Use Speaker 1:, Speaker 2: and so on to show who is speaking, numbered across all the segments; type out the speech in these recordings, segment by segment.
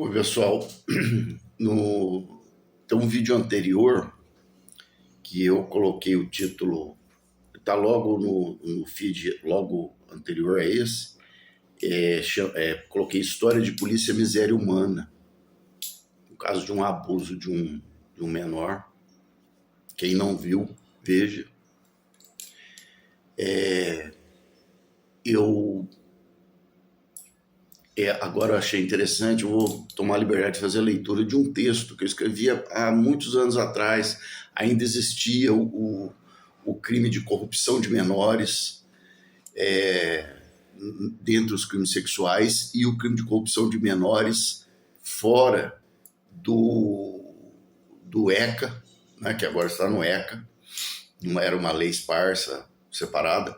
Speaker 1: Oi, pessoal, no... tem um vídeo anterior que eu coloquei o título, está logo no feed, logo anterior a esse, coloquei História de Polícia Miséria Humana, no caso de um abuso de um menor. Quem não viu, veja. Eu agora eu achei interessante, eu vou tomar a liberdade de fazer a leitura de um texto que eu escrevia há muitos anos atrás. Ainda existia o crime de corrupção de menores dentro dos crimes sexuais e o crime de corrupção de menores fora do ECA, né, que agora está no ECA, não era uma lei esparsa, separada,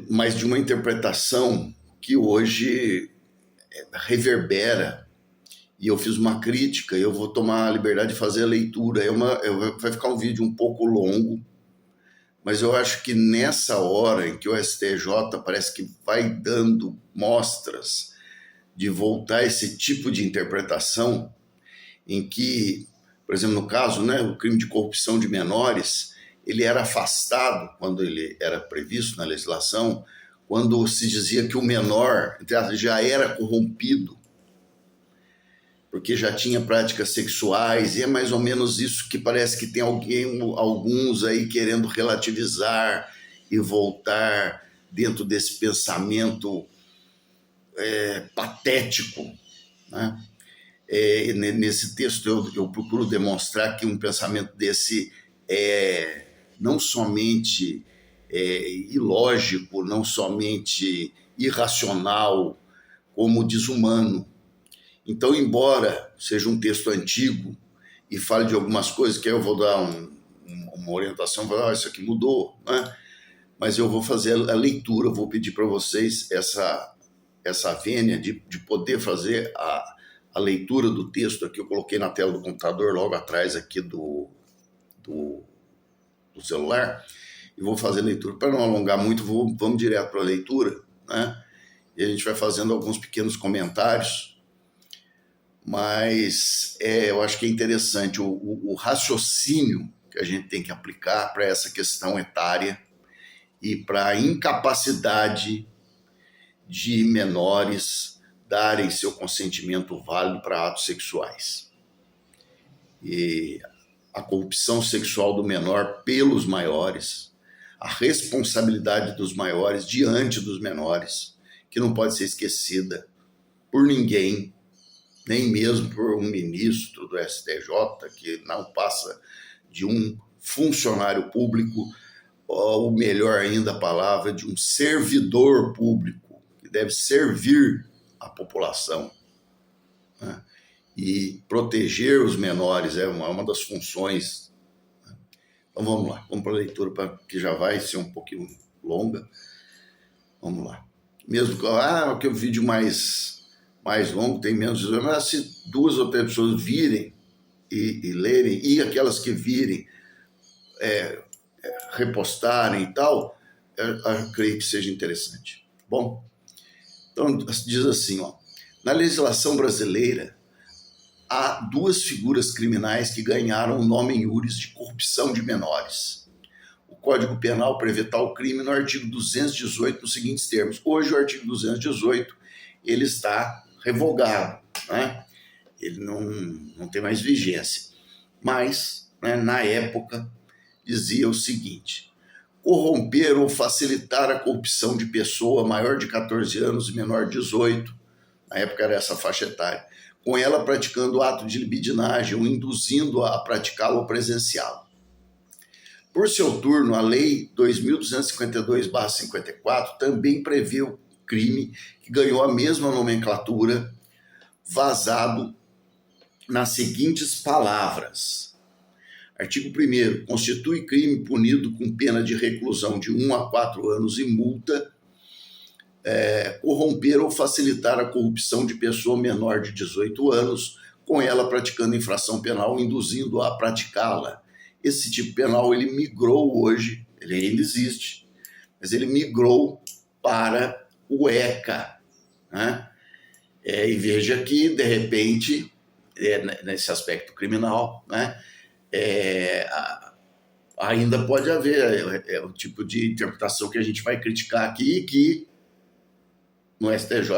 Speaker 1: mas de uma interpretação que hoje reverbera. E eu fiz uma crítica, eu vou tomar a liberdade de fazer a leitura. Vai ficar um vídeo um pouco longo, mas eu acho que nessa hora em que o STJ parece que vai dando mostras de voltar a esse tipo de interpretação, em que, por exemplo, no caso, né, o crime de corrupção de menores, ele era afastado quando ele era previsto na legislação, quando se dizia que o menor já era corrompido, porque já tinha práticas sexuais, e é mais ou menos isso que parece que tem alguns aí querendo relativizar e voltar dentro desse pensamento patético, né? Nesse texto eu procuro demonstrar que um pensamento desse é não somente ilógico, não somente irracional, como desumano. Então, embora seja um texto antigo e fale de algumas coisas que eu vou dar uma orientação, isso aqui mudou, né? Mas eu vou fazer a leitura, vou pedir para vocês essa vênia de poder fazer a leitura do texto aqui. Eu coloquei na tela do computador logo atrás aqui do celular, e vou fazer a leitura. Para não alongar muito, vamos direto para a leitura, né? E a gente vai fazendo alguns pequenos comentários, mas eu acho que é interessante o raciocínio que a gente tem que aplicar para essa questão etária e para a incapacidade de menores darem seu consentimento válido para atos sexuais. E a corrupção sexual do menor pelos maiores, a responsabilidade dos maiores diante dos menores, que não pode ser esquecida por ninguém, nem mesmo por um ministro do STJ, que não passa de um funcionário público, ou melhor ainda a palavra, de um servidor público, que deve servir a população, né? E proteger os menores é uma das funções. Então vamos lá, vamos para a leitura, que já vai ser um pouquinho longa. Vamos lá. Mesmo que o vídeo mais longo tem menos, mas se 2 ou 3 pessoas virem e lerem, e aquelas que virem repostarem e tal, eu creio que seja interessante. Bom, então diz assim, na legislação brasileira, há 2 figuras criminais que ganharam o nome em iuris de corrupção de menores. O Código Penal prevê tal crime no artigo 218, nos seguintes termos. Hoje, o artigo 218 ele está revogado, né? Ele não tem mais vigência. Mas, né, na época, dizia o seguinte: corromper ou facilitar a corrupção de pessoa maior de 14 anos e menor de 18, na época era essa faixa etária, com ela praticando ato de libidinagem ou induzindo-a a praticá-lo ou presenciá-lo. Por seu turno, a Lei 2.252/54 também prevê o crime que ganhou a mesma nomenclatura, vazado nas seguintes palavras. Artigo 1º. Constitui crime punido com pena de reclusão de 1 a 4 anos e multa corromper ou facilitar a corrupção de pessoa menor de 18 anos, com ela praticando infração penal, induzindo-a a praticá-la. Esse tipo penal ele migrou hoje, ele ainda existe, mas ele migrou para o ECA, né? E veja que, de repente, nesse aspecto criminal, né, ainda pode haver o tipo de interpretação que a gente vai criticar aqui, que no STJ,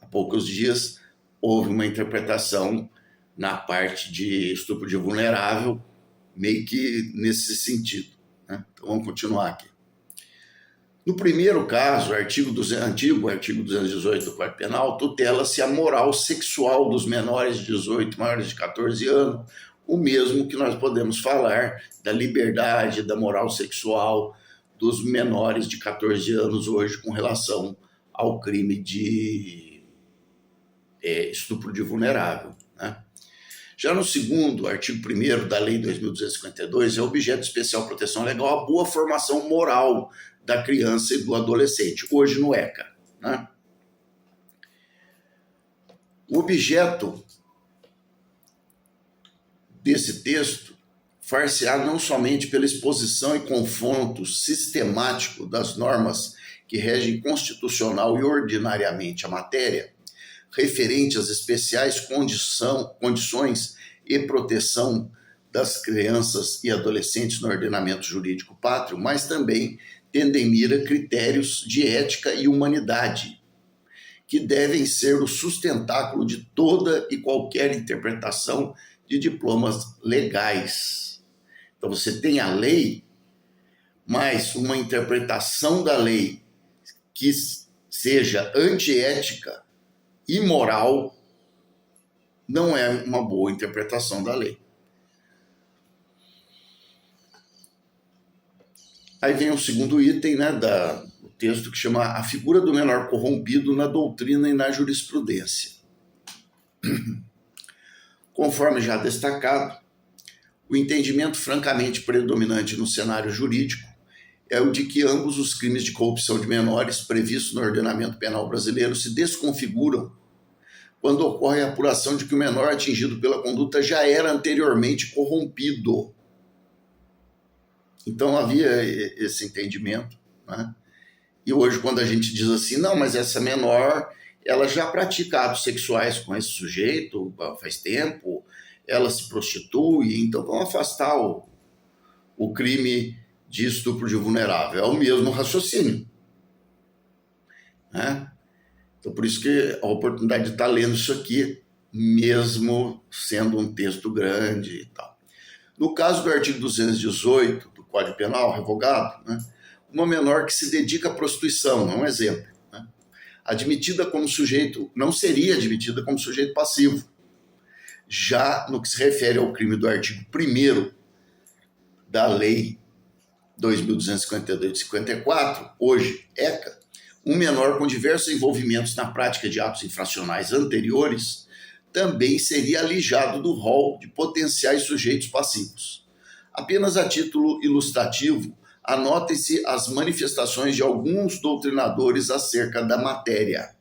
Speaker 1: há poucos dias, houve uma interpretação na parte de estupro de vulnerável, meio que nesse sentido, né? Então vamos continuar aqui. No primeiro caso, o artigo 218 do Código Penal tutela-se a moral sexual dos menores de 18, maiores de 14 anos, o mesmo que nós podemos falar da liberdade, da moral sexual dos menores de 14 anos hoje com relação ao crime de estupro de vulnerável, né? Já no segundo, artigo 1º da Lei 8.252, é objeto de especial proteção legal a boa formação moral da criança e do adolescente, hoje no ECA, né? O objeto desse texto far-se-á não somente pela exposição e confronto sistemático das normas que regem constitucional e ordinariamente a matéria, referente às especiais condições e proteção das crianças e adolescentes no ordenamento jurídico pátrio, mas também tendo em mira critérios de ética e humanidade, que devem ser o sustentáculo de toda e qualquer interpretação de diplomas legais. Então você tem a lei, mas uma interpretação da lei que seja antiética, imoral, não é uma boa interpretação da lei. Aí vem o segundo item, né, do texto, que chama a figura do menor corrompido na doutrina e na jurisprudência. Conforme já destacado, o entendimento francamente predominante no cenário jurídico é o de que ambos os crimes de corrupção de menores previstos no ordenamento penal brasileiro se desconfiguram quando ocorre a apuração de que o menor atingido pela conduta já era anteriormente corrompido. Então havia esse entendimento, né? E hoje, quando a gente diz assim, não, mas essa menor, ela já pratica atos sexuais com esse sujeito faz tempo, ela se prostitui, então vamos afastar o crime de estupro de vulnerável. É o mesmo raciocínio, né? Então, por isso que a oportunidade de estar lendo isso aqui, mesmo sendo um texto grande e tal. No caso do artigo 218 do Código Penal, revogado, né, uma menor que se dedica à prostituição, é um exemplo, né, admitida como sujeito, não seria admitida como sujeito passivo. Já no que se refere ao crime do artigo 1º da Lei 2.252 de 54, hoje ECA, um menor com diversos envolvimentos na prática de atos infracionais anteriores também seria alijado do rol de potenciais sujeitos passivos. Apenas a título ilustrativo, anotem-se as manifestações de alguns doutrinadores acerca da matéria.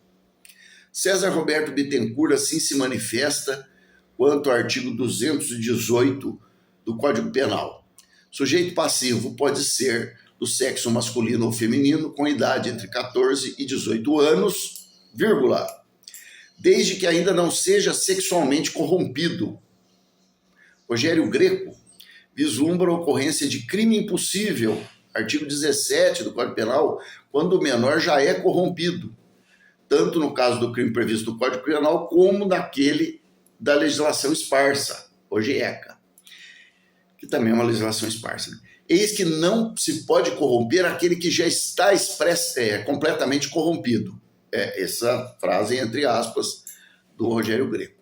Speaker 1: César Roberto Bittencourt assim se manifesta quanto ao artigo 218 do Código Penal. Sujeito passivo pode ser do sexo masculino ou feminino com idade entre 14 e 18 anos, vírgula, desde que ainda não seja sexualmente corrompido. Rogério Greco vislumbra a ocorrência de crime impossível, artigo 17 do Código Penal, quando o menor já é corrompido, tanto no caso do crime previsto no Código Penal como naquele da legislação esparsa, hoje ECA, que também é uma legislação esparsa, né? Eis que não se pode corromper aquele que já está completamente corrompido. Essa frase, entre aspas, do Rogério Greco.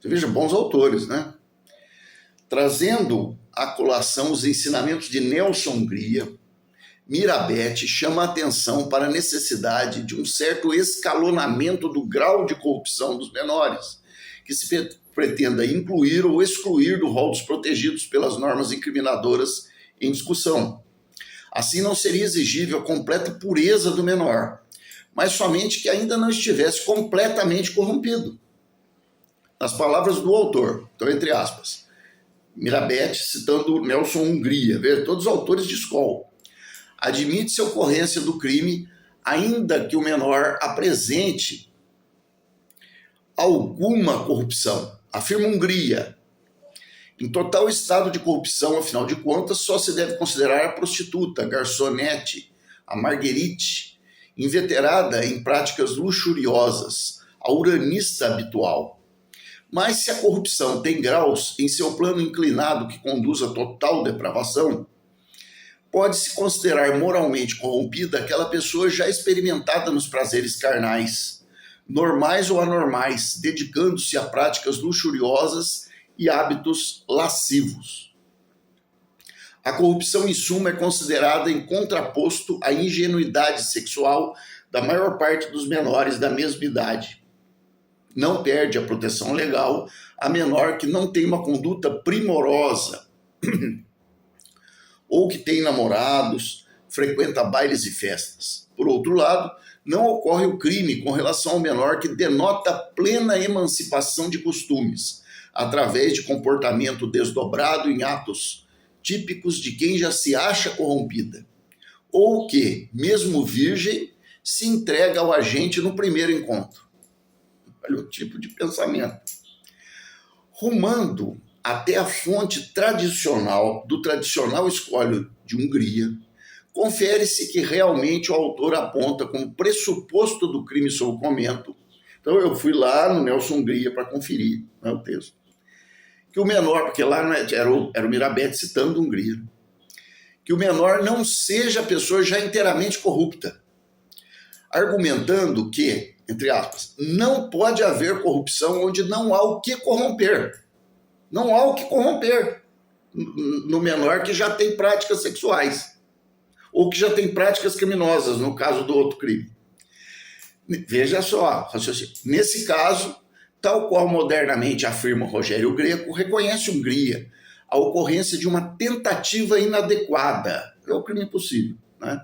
Speaker 1: Você veja, bons autores, né? Trazendo à colação os ensinamentos de Nelson Hungria, Mirabete chama a atenção para a necessidade de um certo escalonamento do grau de corrupção dos menores, que se pretenda incluir ou excluir do rol dos protegidos pelas normas incriminadoras em discussão. Assim, não seria exigível a completa pureza do menor, mas somente que ainda não estivesse completamente corrompido. Nas palavras do autor, então entre aspas, Mirabete citando Nelson Hungria, todos os autores de escola, admite-se a ocorrência do crime ainda que o menor apresente alguma corrupção. Afirma Hungria. Em total estado de corrupção, afinal de contas, só se deve considerar a prostituta, a garçonete, a marguerite, inveterada em práticas luxuriosas, a uranista habitual. Mas se a corrupção tem graus em seu plano inclinado que conduz à total depravação, pode-se considerar moralmente corrompida aquela pessoa já experimentada nos prazeres carnais, normais ou anormais, dedicando-se a práticas luxuriosas e hábitos lascivos. A corrupção, em suma, é considerada em contraposto à ingenuidade sexual da maior parte dos menores da mesma idade. Não perde a proteção legal a menor que não tem uma conduta primorosa ou que tem namorados, frequenta bailes e festas. Por outro lado, não ocorre o crime com relação ao menor que denota plena emancipação de costumes, através de comportamento desdobrado em atos típicos de quem já se acha corrompida, ou que, mesmo virgem, se entrega ao agente no primeiro encontro. Olha o tipo de pensamento. Rumando até a fonte tradicional, do tradicional escólio de Hungria, confere-se que realmente o autor aponta como pressuposto do crime sob comento. Então eu fui lá no Nelson Hungria para conferir, né, o texto. Que o menor, porque lá era o Mirabete citando Hungria, que o menor não seja a pessoa já inteiramente corrupta, argumentando que, entre aspas, não pode haver corrupção onde não há o que corromper. Não há o que corromper no menor que já tem práticas sexuais ou que já tem práticas criminosas, no caso do outro crime. Veja só, nesse caso, tal qual modernamente afirma Rogério Greco, reconhece Hungria a ocorrência de uma tentativa inadequada. É o crime possível, né?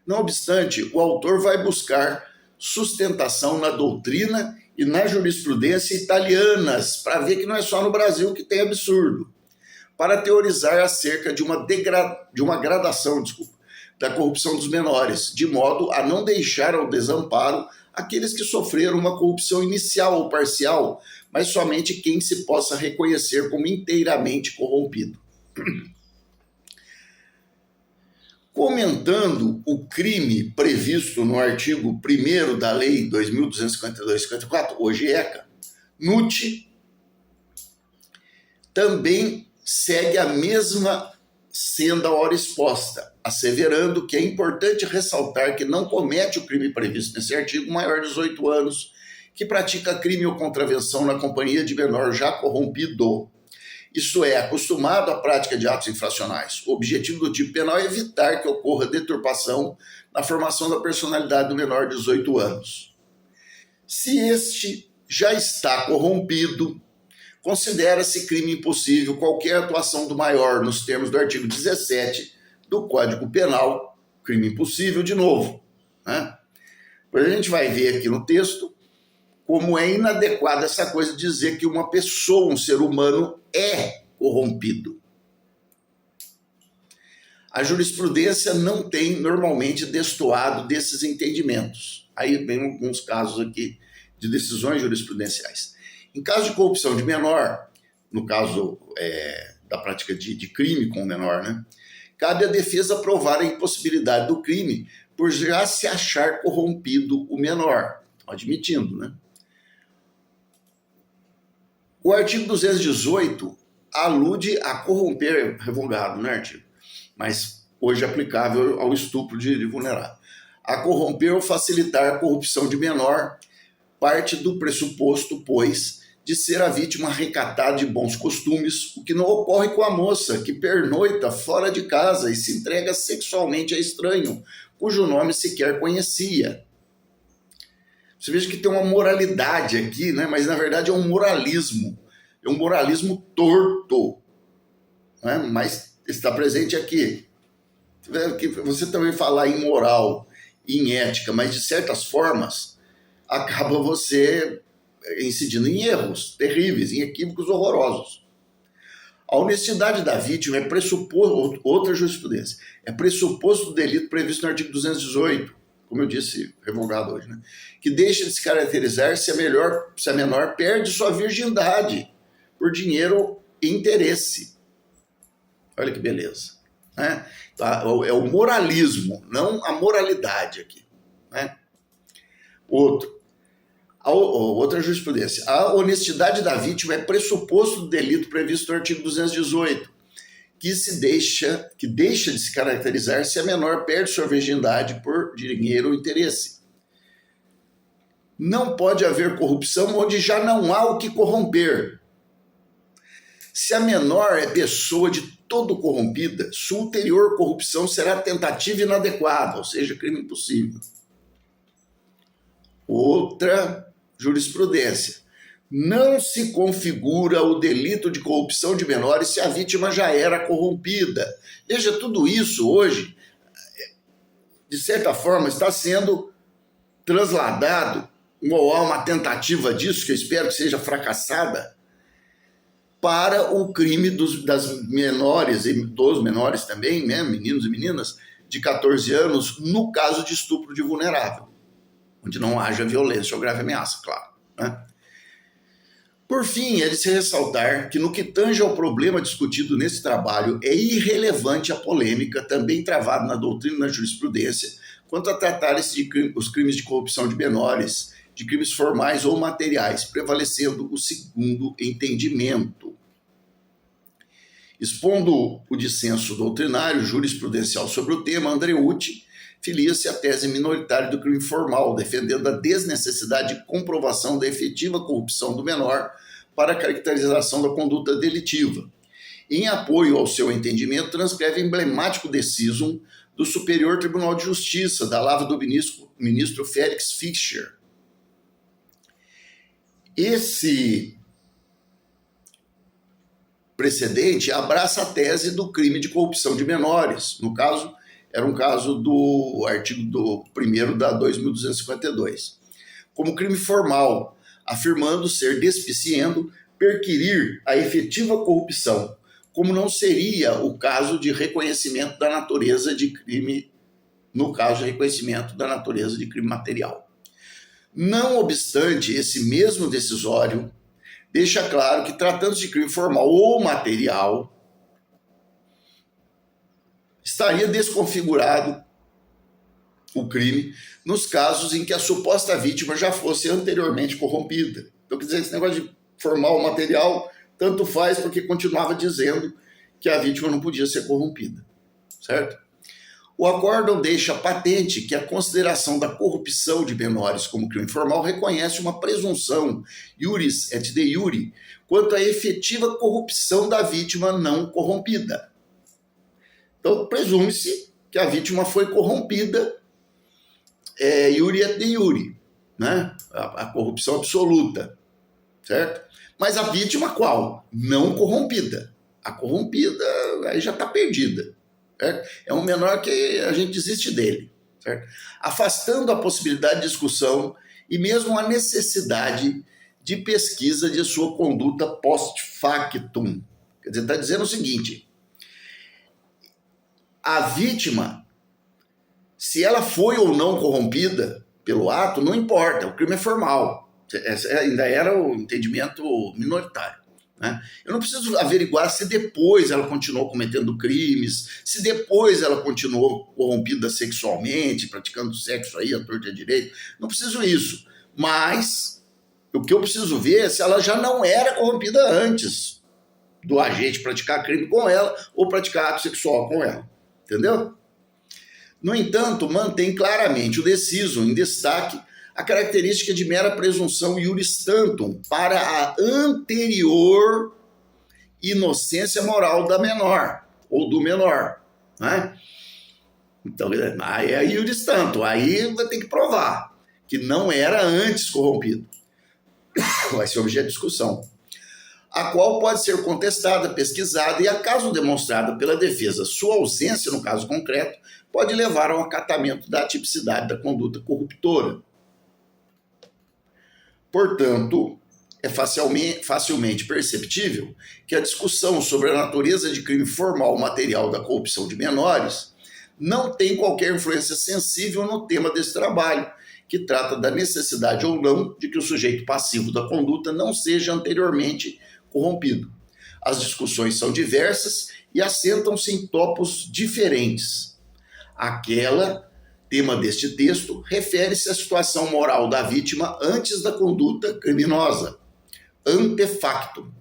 Speaker 1: Não obstante, o autor vai buscar sustentação na doutrina e na jurisprudência italianas, para ver que não é só no Brasil que tem absurdo, para teorizar acerca de uma gradação, da corrupção dos menores, de modo a não deixar ao desamparo aqueles que sofreram uma corrupção inicial ou parcial, mas somente quem se possa reconhecer como inteiramente corrompido. Comentando o crime previsto no artigo 1º da Lei 2.252/54, hoje ECA, Nucci também segue a mesma senda ora exposta, asseverando que é importante ressaltar que não comete o crime previsto nesse artigo maior de 18 anos, que pratica crime ou contravenção na companhia de menor já corrompido. Isto é, acostumado à prática de atos infracionais. O objetivo do tipo penal é evitar que ocorra deturpação na formação da personalidade do menor de 18 anos. Se este já está corrompido, considera-se crime impossível qualquer atuação do maior nos termos do artigo 17 do Código Penal, crime impossível de novo, né? Depois a gente vai ver aqui no texto como é inadequada essa coisa de dizer que uma pessoa, um ser humano, é corrompido. A jurisprudência não tem normalmente destoado desses entendimentos. Aí vem alguns casos aqui de decisões jurisprudenciais. Em caso de corrupção de menor, no caso da prática de crime com o menor, né, cabe à defesa provar a impossibilidade do crime por já se achar corrompido o menor, admitindo, né? O artigo 218 alude a corromper, revogado, né, artigo? Mas hoje aplicável ao estupro de vulnerável. A corromper ou facilitar a corrupção de menor parte do pressuposto, pois, de ser a vítima recatada de bons costumes, o que não ocorre com a moça que pernoita fora de casa e se entrega sexualmente a estranho, cujo nome sequer conhecia. Você veja que tem uma moralidade aqui, né? Mas na verdade é um moralismo torto, né? Mas está presente aqui. Você também falar em moral e em ética, mas de certas formas acaba você incidindo em erros terríveis, em equívocos horrorosos. A honestidade da vítima é pressuposto, outra jurisprudência, é pressuposto do delito previsto no artigo 218, como eu disse, revogado hoje, né? Que deixa de se caracterizar se a menor perde sua virgindade por dinheiro e interesse. Olha que beleza. Né? É o moralismo, não a moralidade aqui. Né? Outra jurisprudência. A honestidade da vítima é pressuposto do delito previsto no artigo 218, que deixa de se caracterizar se a menor perde sua virgindade por dinheiro ou interesse. Não pode haver corrupção onde já não há o que corromper. Se a menor é pessoa de todo corrompida, sua ulterior corrupção será tentativa inadequada, ou seja, crime impossível. Outra jurisprudência. Não se configura o delito de corrupção de menores se a vítima já era corrompida. Veja, tudo isso hoje, de certa forma, está sendo transladado, ou há uma tentativa disso, que eu espero que seja fracassada, para o crime das menores, e dos menores também, né, meninos e meninas, de 14 anos, no caso de estupro de vulnerável, onde não haja violência ou grave ameaça, claro. Né? Por fim, é de se ressaltar que no que tange ao problema discutido nesse trabalho, é irrelevante a polêmica, também travada na doutrina e na jurisprudência, quanto a tratar-se de os crimes de corrupção de menores, de crimes formais ou materiais, prevalecendo o segundo entendimento. Expondo o dissenso doutrinário jurisprudencial sobre o tema, Andreucci filia-se à tese minoritária do crime formal, defendendo a desnecessidade de comprovação da efetiva corrupção do menor para a caracterização da conduta delitiva. Em apoio ao seu entendimento, transcreve emblemático decisum do Superior Tribunal de Justiça, da lavra do ministro Félix Fischer. Esse precedente abraça a tese do crime de corrupção de menores. No caso, era um caso do artigo do 1º da 2252. Como crime formal, afirmando ser despiciendo perquirir a efetiva corrupção, como não seria o caso de reconhecimento da natureza de crime, no caso de reconhecimento da natureza de crime material. Não obstante, esse mesmo decisório deixa claro que, tratando-se de crime formal ou material, estaria desconfigurado o crime nos casos em que a suposta vítima já fosse anteriormente corrompida. Então, quer dizer, esse negócio de formal ou material tanto faz, porque continuava dizendo que a vítima não podia ser corrompida, certo? O acórdão deixa patente que a consideração da corrupção de menores como crime formal reconhece uma presunção iuris et de iure quanto à efetiva corrupção da vítima não corrompida. Então, presume-se que a vítima foi corrompida, iure et de iure, né? A corrupção absoluta, certo? Mas a vítima qual? Não corrompida. A corrompida aí já está perdida. Certo? É um menor que a gente desiste dele, certo? Afastando a possibilidade de discussão e mesmo a necessidade de pesquisa de sua conduta post-factum. Quer dizer, está dizendo o seguinte: a vítima, se ela foi ou não corrompida pelo ato, não importa, o crime é formal. Ainda era o entendimento minoritário. Eu não preciso averiguar se depois ela continuou cometendo crimes, se depois ela continuou corrompida sexualmente, praticando sexo aí à torta e à direita. Não preciso isso. Mas o que eu preciso ver é se ela já não era corrompida antes do agente praticar crime com ela ou praticar ato sexual com ela. Entendeu? No entanto, mantém claramente o decisum em destaque a característica de mera presunção iuris tantum para a anterior inocência moral da menor, ou do menor. Né? Então, aí é iuris tantum, aí vai ter que provar que não era antes corrompido. Vai ser objeto de discussão. A qual pode ser contestada, pesquisada e, acaso demonstrada pela defesa sua ausência no caso concreto, pode levar ao acatamento da atipicidade da conduta corruptora. Portanto, é facilmente perceptível que a discussão sobre a natureza de crime formal material da corrupção de menores não tem qualquer influência sensível no tema desse trabalho, que trata da necessidade ou não de que o sujeito passivo da conduta não seja anteriormente corrompido. As discussões são diversas e assentam-se em topos diferentes. Tema deste texto refere-se à situação moral da vítima antes da conduta criminosa, ante factum.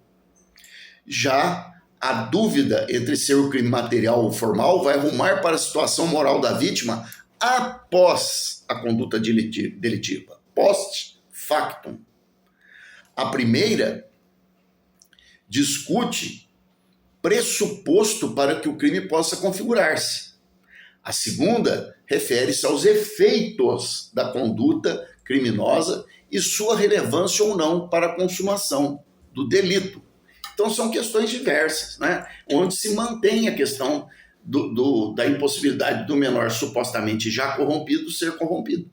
Speaker 1: Já a dúvida entre ser o crime material ou formal vai rumar para a situação moral da vítima após a conduta delitiva, post factum. A primeira discute pressuposto para que o crime possa configurar-se. A segunda refere-se aos efeitos da conduta criminosa e sua relevância ou não para a consumação do delito. Então são questões diversas, né? Onde se mantém a questão da impossibilidade do menor supostamente já corrompido ser corrompido.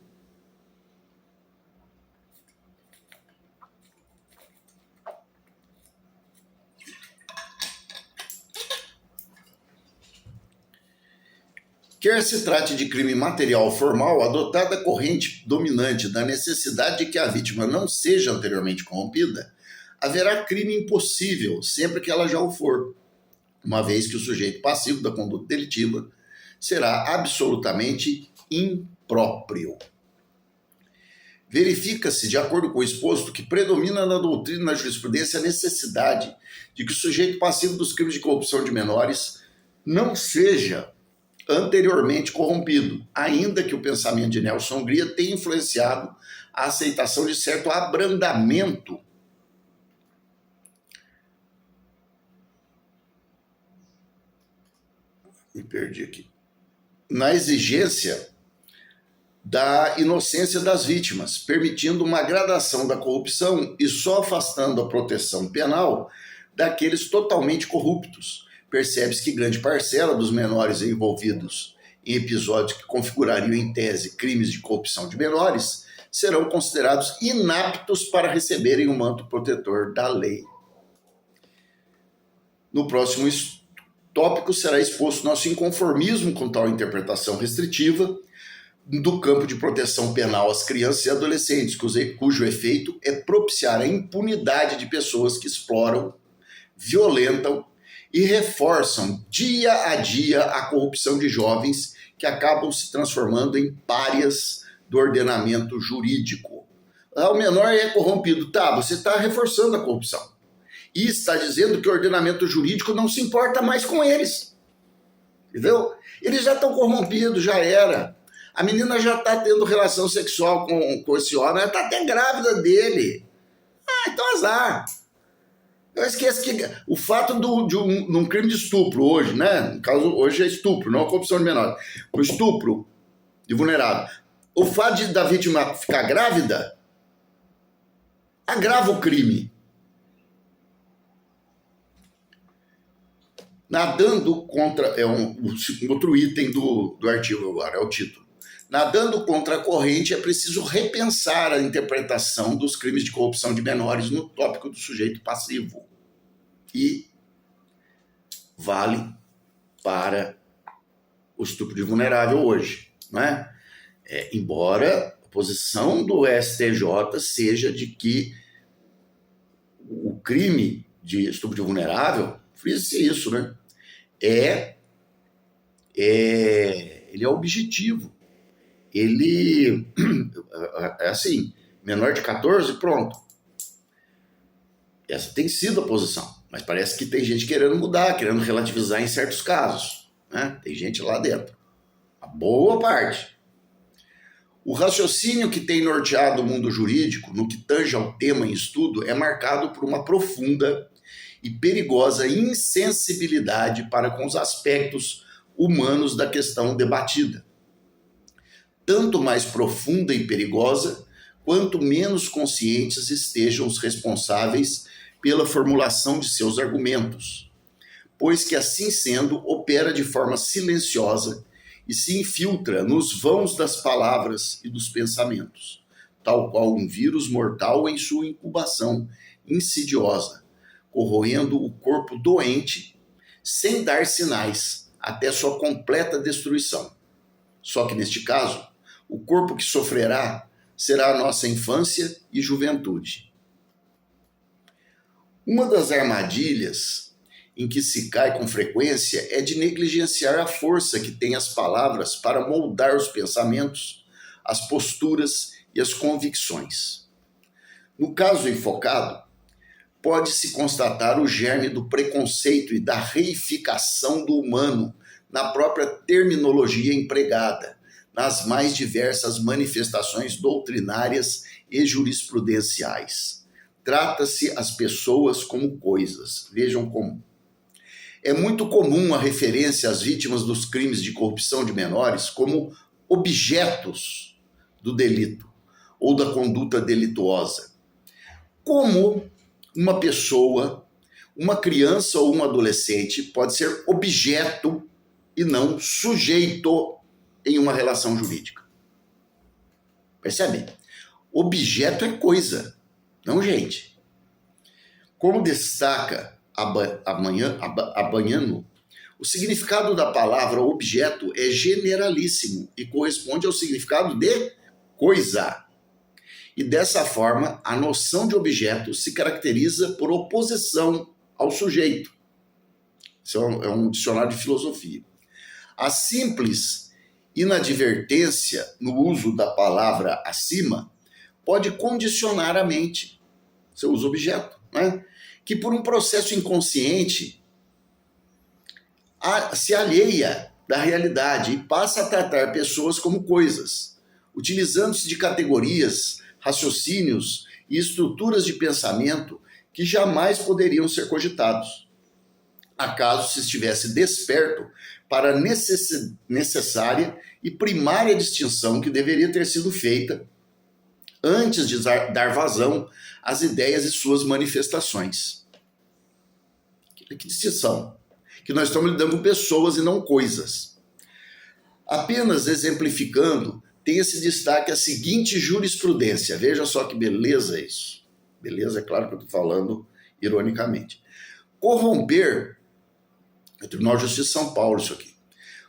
Speaker 1: Quer se trate de crime material ou formal, adotada a corrente dominante da necessidade de que a vítima não seja anteriormente corrompida, haverá crime impossível sempre que ela já o for, uma vez que o sujeito passivo da conduta delitiva será absolutamente impróprio. Verifica-se, de acordo com o exposto, que predomina na doutrina e na jurisprudência a necessidade de que o sujeito passivo dos crimes de corrupção de menores não seja anteriormente corrompido, ainda que o pensamento de Nelson Hungria tenha influenciado a aceitação de certo abrandamento na exigência da inocência das vítimas, permitindo uma gradação da corrupção e só afastando a proteção penal daqueles totalmente corruptos. Percebe-se que grande parcela dos menores envolvidos em episódios que configurariam em tese crimes de corrupção de menores serão considerados inaptos para receberem o manto protetor da lei. No próximo tópico será exposto nosso inconformismo com tal interpretação restritiva do campo de proteção penal às crianças e adolescentes, cujo efeito é propiciar a impunidade de pessoas que exploram, violentam e reforçam dia a dia a corrupção de jovens que acabam se transformando em párias do ordenamento jurídico. O menor é corrompido. Tá, você está reforçando a corrupção. E está dizendo que o ordenamento jurídico não se importa mais com eles. Entendeu? Eles já estão corrompidos, já era. A menina já está tendo relação sexual com esse homem, ela está até grávida dele. Então azar. Eu esqueço que o fato de um crime de estupro hoje, né? No caso, hoje é estupro, não corrupção de menores. O estupro de vulnerável. O fato da vítima ficar grávida agrava o crime. Nadando contra... outro item do artigo agora, é o título. Nadando contra a corrente, é preciso repensar a interpretação dos crimes de corrupção de menores no tópico do sujeito passivo. E vale para o estupro de vulnerável hoje, né? Embora a posição do STJ seja de que o crime de estupro de vulnerável, frise isso, né? Ele é objetivo. Ele é assim, menor de 14, pronto. Essa tem sido a posição, mas parece que tem gente querendo mudar, querendo relativizar em certos casos, né? Tem gente lá dentro, a boa parte. O raciocínio que tem norteado o mundo jurídico no que tange ao tema em estudo é marcado por uma profunda e perigosa insensibilidade para com os aspectos humanos da questão debatida. Tanto mais profunda e perigosa, quanto menos conscientes estejam os responsáveis pela formulação de seus argumentos, pois que, assim sendo, opera de forma silenciosa e se infiltra nos vãos das palavras e dos pensamentos, tal qual um vírus mortal em sua incubação insidiosa, corroendo o corpo doente sem dar sinais até sua completa destruição. Só que neste caso, o corpo que sofrerá será a nossa infância e juventude. Uma das armadilhas em que se cai com frequência é de negligenciar a força que tem as palavras para moldar os pensamentos, as posturas e as convicções. No caso enfocado, pode-se constatar o germe do preconceito e da reificação do humano na própria terminologia empregada, nas mais diversas manifestações doutrinárias e jurisprudenciais. Trata-se as pessoas como coisas. Vejam como. É muito comum a referência às vítimas dos crimes de corrupção de menores como objetos do delito ou da conduta delituosa. Como uma pessoa, uma criança ou um adolescente pode ser objeto e não sujeito em uma relação jurídica. Percebe? Objeto é coisa, não gente. Como destaca Abaniano, o significado da palavra objeto é generalíssimo e corresponde ao significado de coisa. E dessa forma, a noção de objeto se caracteriza por oposição ao sujeito. Isso é um dicionário de filosofia. A simples inadvertência no uso da palavra acima pode condicionar a mente, seu uso objeto, né? Que por um processo inconsciente se alheia da realidade e passa a tratar pessoas como coisas, utilizando-se de categorias, raciocínios e estruturas de pensamento que jamais poderiam ser cogitados, acaso se estivesse desperto para a necessária e primária distinção que deveria ter sido feita antes de dar vazão às ideias e suas manifestações. Que distinção? Que nós estamos lidando com pessoas e não coisas. Apenas exemplificando, tem esse destaque a seguinte jurisprudência. Veja só que beleza isso. Beleza, é claro que eu estou falando ironicamente. Corromper, é o Tribunal de Justiça de São Paulo isso aqui.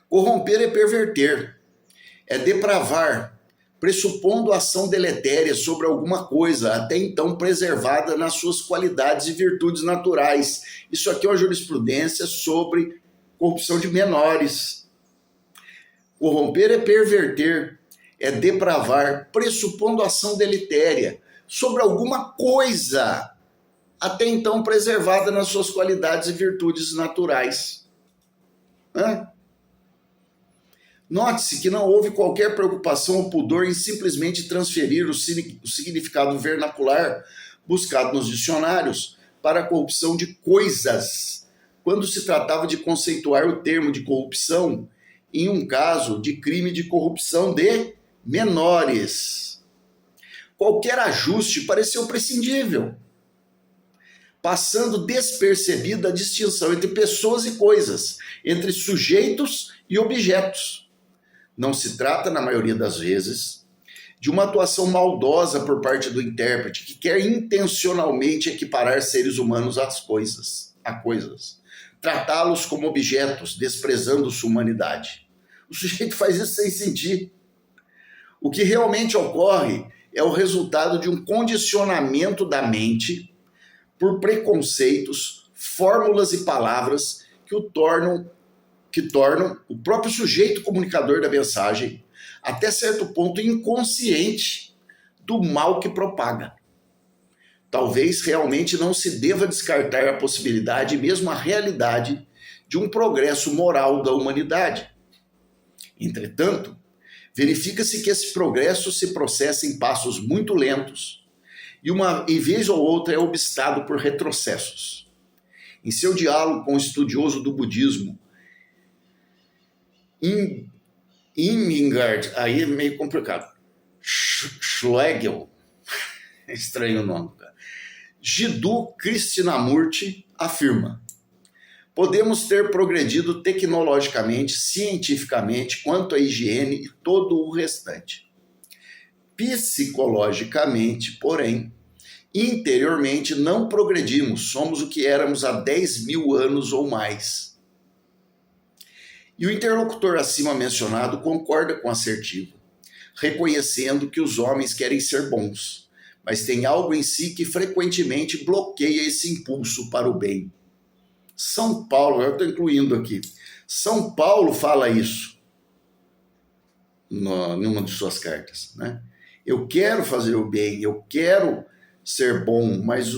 Speaker 1: Corromper é perverter, é depravar, pressupondo ação deletéria sobre alguma coisa, até então preservada nas suas qualidades e virtudes naturais. Isso aqui é uma jurisprudência sobre corrupção de menores. Corromper é perverter, é depravar, pressupondo ação deletéria sobre alguma coisa, até então preservada nas suas qualidades e virtudes naturais. Note-se que não houve qualquer preocupação ou pudor em simplesmente transferir o significado vernacular buscado nos dicionários para a corrupção de coisas, quando se tratava de conceituar o termo de corrupção em um caso de crime de corrupção de menores. Qualquer ajuste pareceu prescindível, passando despercebida a distinção entre pessoas e coisas, entre sujeitos e objetos. Não se trata, na maioria das vezes, de uma atuação maldosa por parte do intérprete que quer intencionalmente equiparar seres humanos a coisas, tratá-los como objetos, desprezando sua humanidade. O sujeito faz isso sem sentir. O que realmente ocorre é o resultado de um condicionamento da mente por preconceitos, fórmulas e palavras que tornam o próprio sujeito comunicador da mensagem, até certo ponto, inconsciente do mal que propaga. Talvez realmente não se deva descartar a possibilidade, mesmo a realidade, de um progresso moral da humanidade. Entretanto, verifica-se que esse progresso se processa em passos muito lentos e vez ou outra é obstado por retrocessos. Em seu diálogo com o estudioso do budismo, Irmingard, aí é meio complicado, Schlegel, é estranho o nome, cara. Jiddu Krishnamurti afirma: podemos ter progredido tecnologicamente, cientificamente, quanto à higiene e todo o restante. Psicologicamente, porém, interiormente não progredimos, somos o que éramos há 10.000 anos ou mais. E o interlocutor acima mencionado concorda com o assertivo, reconhecendo que os homens querem ser bons, mas tem algo em si que frequentemente bloqueia esse impulso para o bem. São Paulo, eu estou incluindo aqui, São Paulo fala isso em uma de suas cartas, né? Eu quero fazer o bem, eu quero ser bom, mas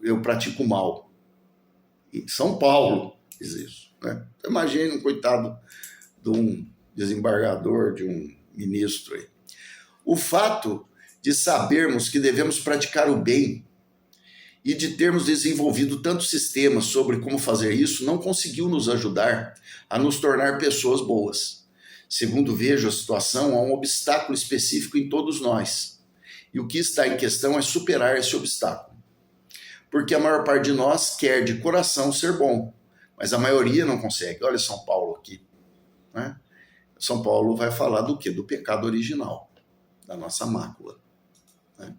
Speaker 1: eu pratico o mal. E São Paulo diz isso, né? Imagina um coitado de um desembargador, de um ministro aí. O fato de sabermos que devemos praticar o bem e de termos desenvolvido tantos sistemas sobre como fazer isso não conseguiu nos ajudar a nos tornar pessoas boas. Segundo vejo a situação, há um obstáculo específico em todos nós. E o que está em questão é superar esse obstáculo. Porque a maior parte de nós quer de coração ser bom, mas a maioria não consegue. Olha São Paulo aqui, né? São Paulo vai falar do quê? Do pecado original, da nossa mácula, né?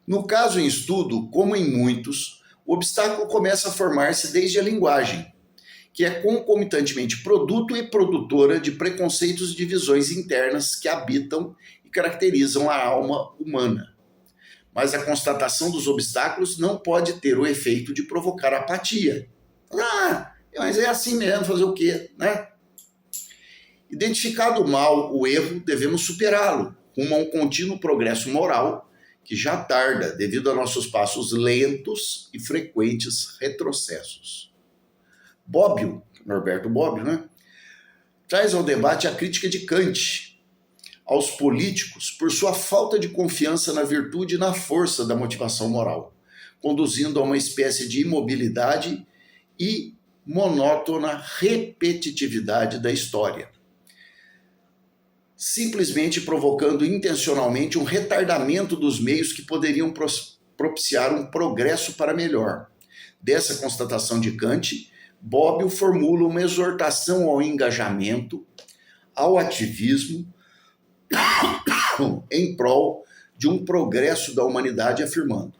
Speaker 1: No caso em estudo, como em muitos, o obstáculo começa a formar-se desde a linguagem, que é concomitantemente produto e produtora de preconceitos e divisões internas que habitam e caracterizam a alma humana. Mas a constatação dos obstáculos não pode ter o efeito de provocar apatia. Mas é assim mesmo, fazer o quê, né? Identificado o mal, o erro, devemos superá-lo, rumo a um contínuo progresso moral que já tarda devido a nossos passos lentos e frequentes retrocessos. Bobbio, Norberto Bobbio, né, traz ao debate a crítica de Kant aos políticos por sua falta de confiança na virtude e na força da motivação moral, conduzindo a uma espécie de imobilidade e monótona repetitividade da história, simplesmente provocando intencionalmente um retardamento dos meios que poderiam propiciar um progresso para melhor. Dessa constatação de Kant, Bobbio formula uma exortação ao engajamento, ao ativismo, em prol de um progresso da humanidade, afirmando: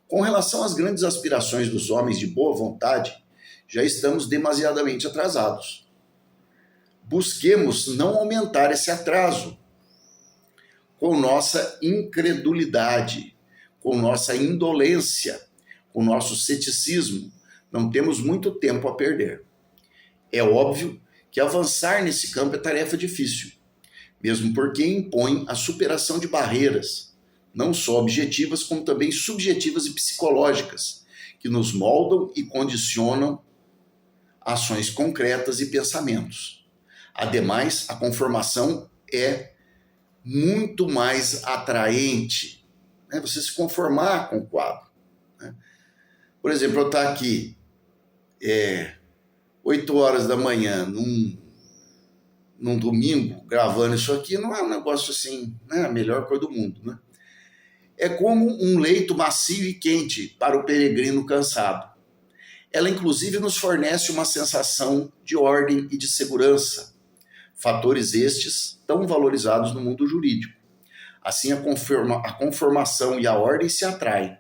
Speaker 1: com relação às grandes aspirações dos homens de boa vontade, já estamos demasiadamente atrasados. Busquemos não aumentar esse atraso com nossa incredulidade, com nossa indolência, com nosso ceticismo. Não temos muito tempo a perder. É óbvio que avançar nesse campo é tarefa difícil, mesmo porque impõe a superação de barreiras, não só objetivas, como também subjetivas e psicológicas, que nos moldam e condicionam ações concretas e pensamentos. Ademais, a conformação é muito mais atraente, né? Você se conformar com o quadro, né? Por exemplo, eu estar aqui 8 horas da manhã num domingo gravando isso aqui não é um negócio assim, né, a melhor coisa do mundo, né? É como um leito macio e quente para o peregrino cansado. Ela inclusive nos fornece uma sensação de ordem e de segurança, fatores estes tão valorizados no mundo jurídico. Assim, a conformação e a ordem se atraem.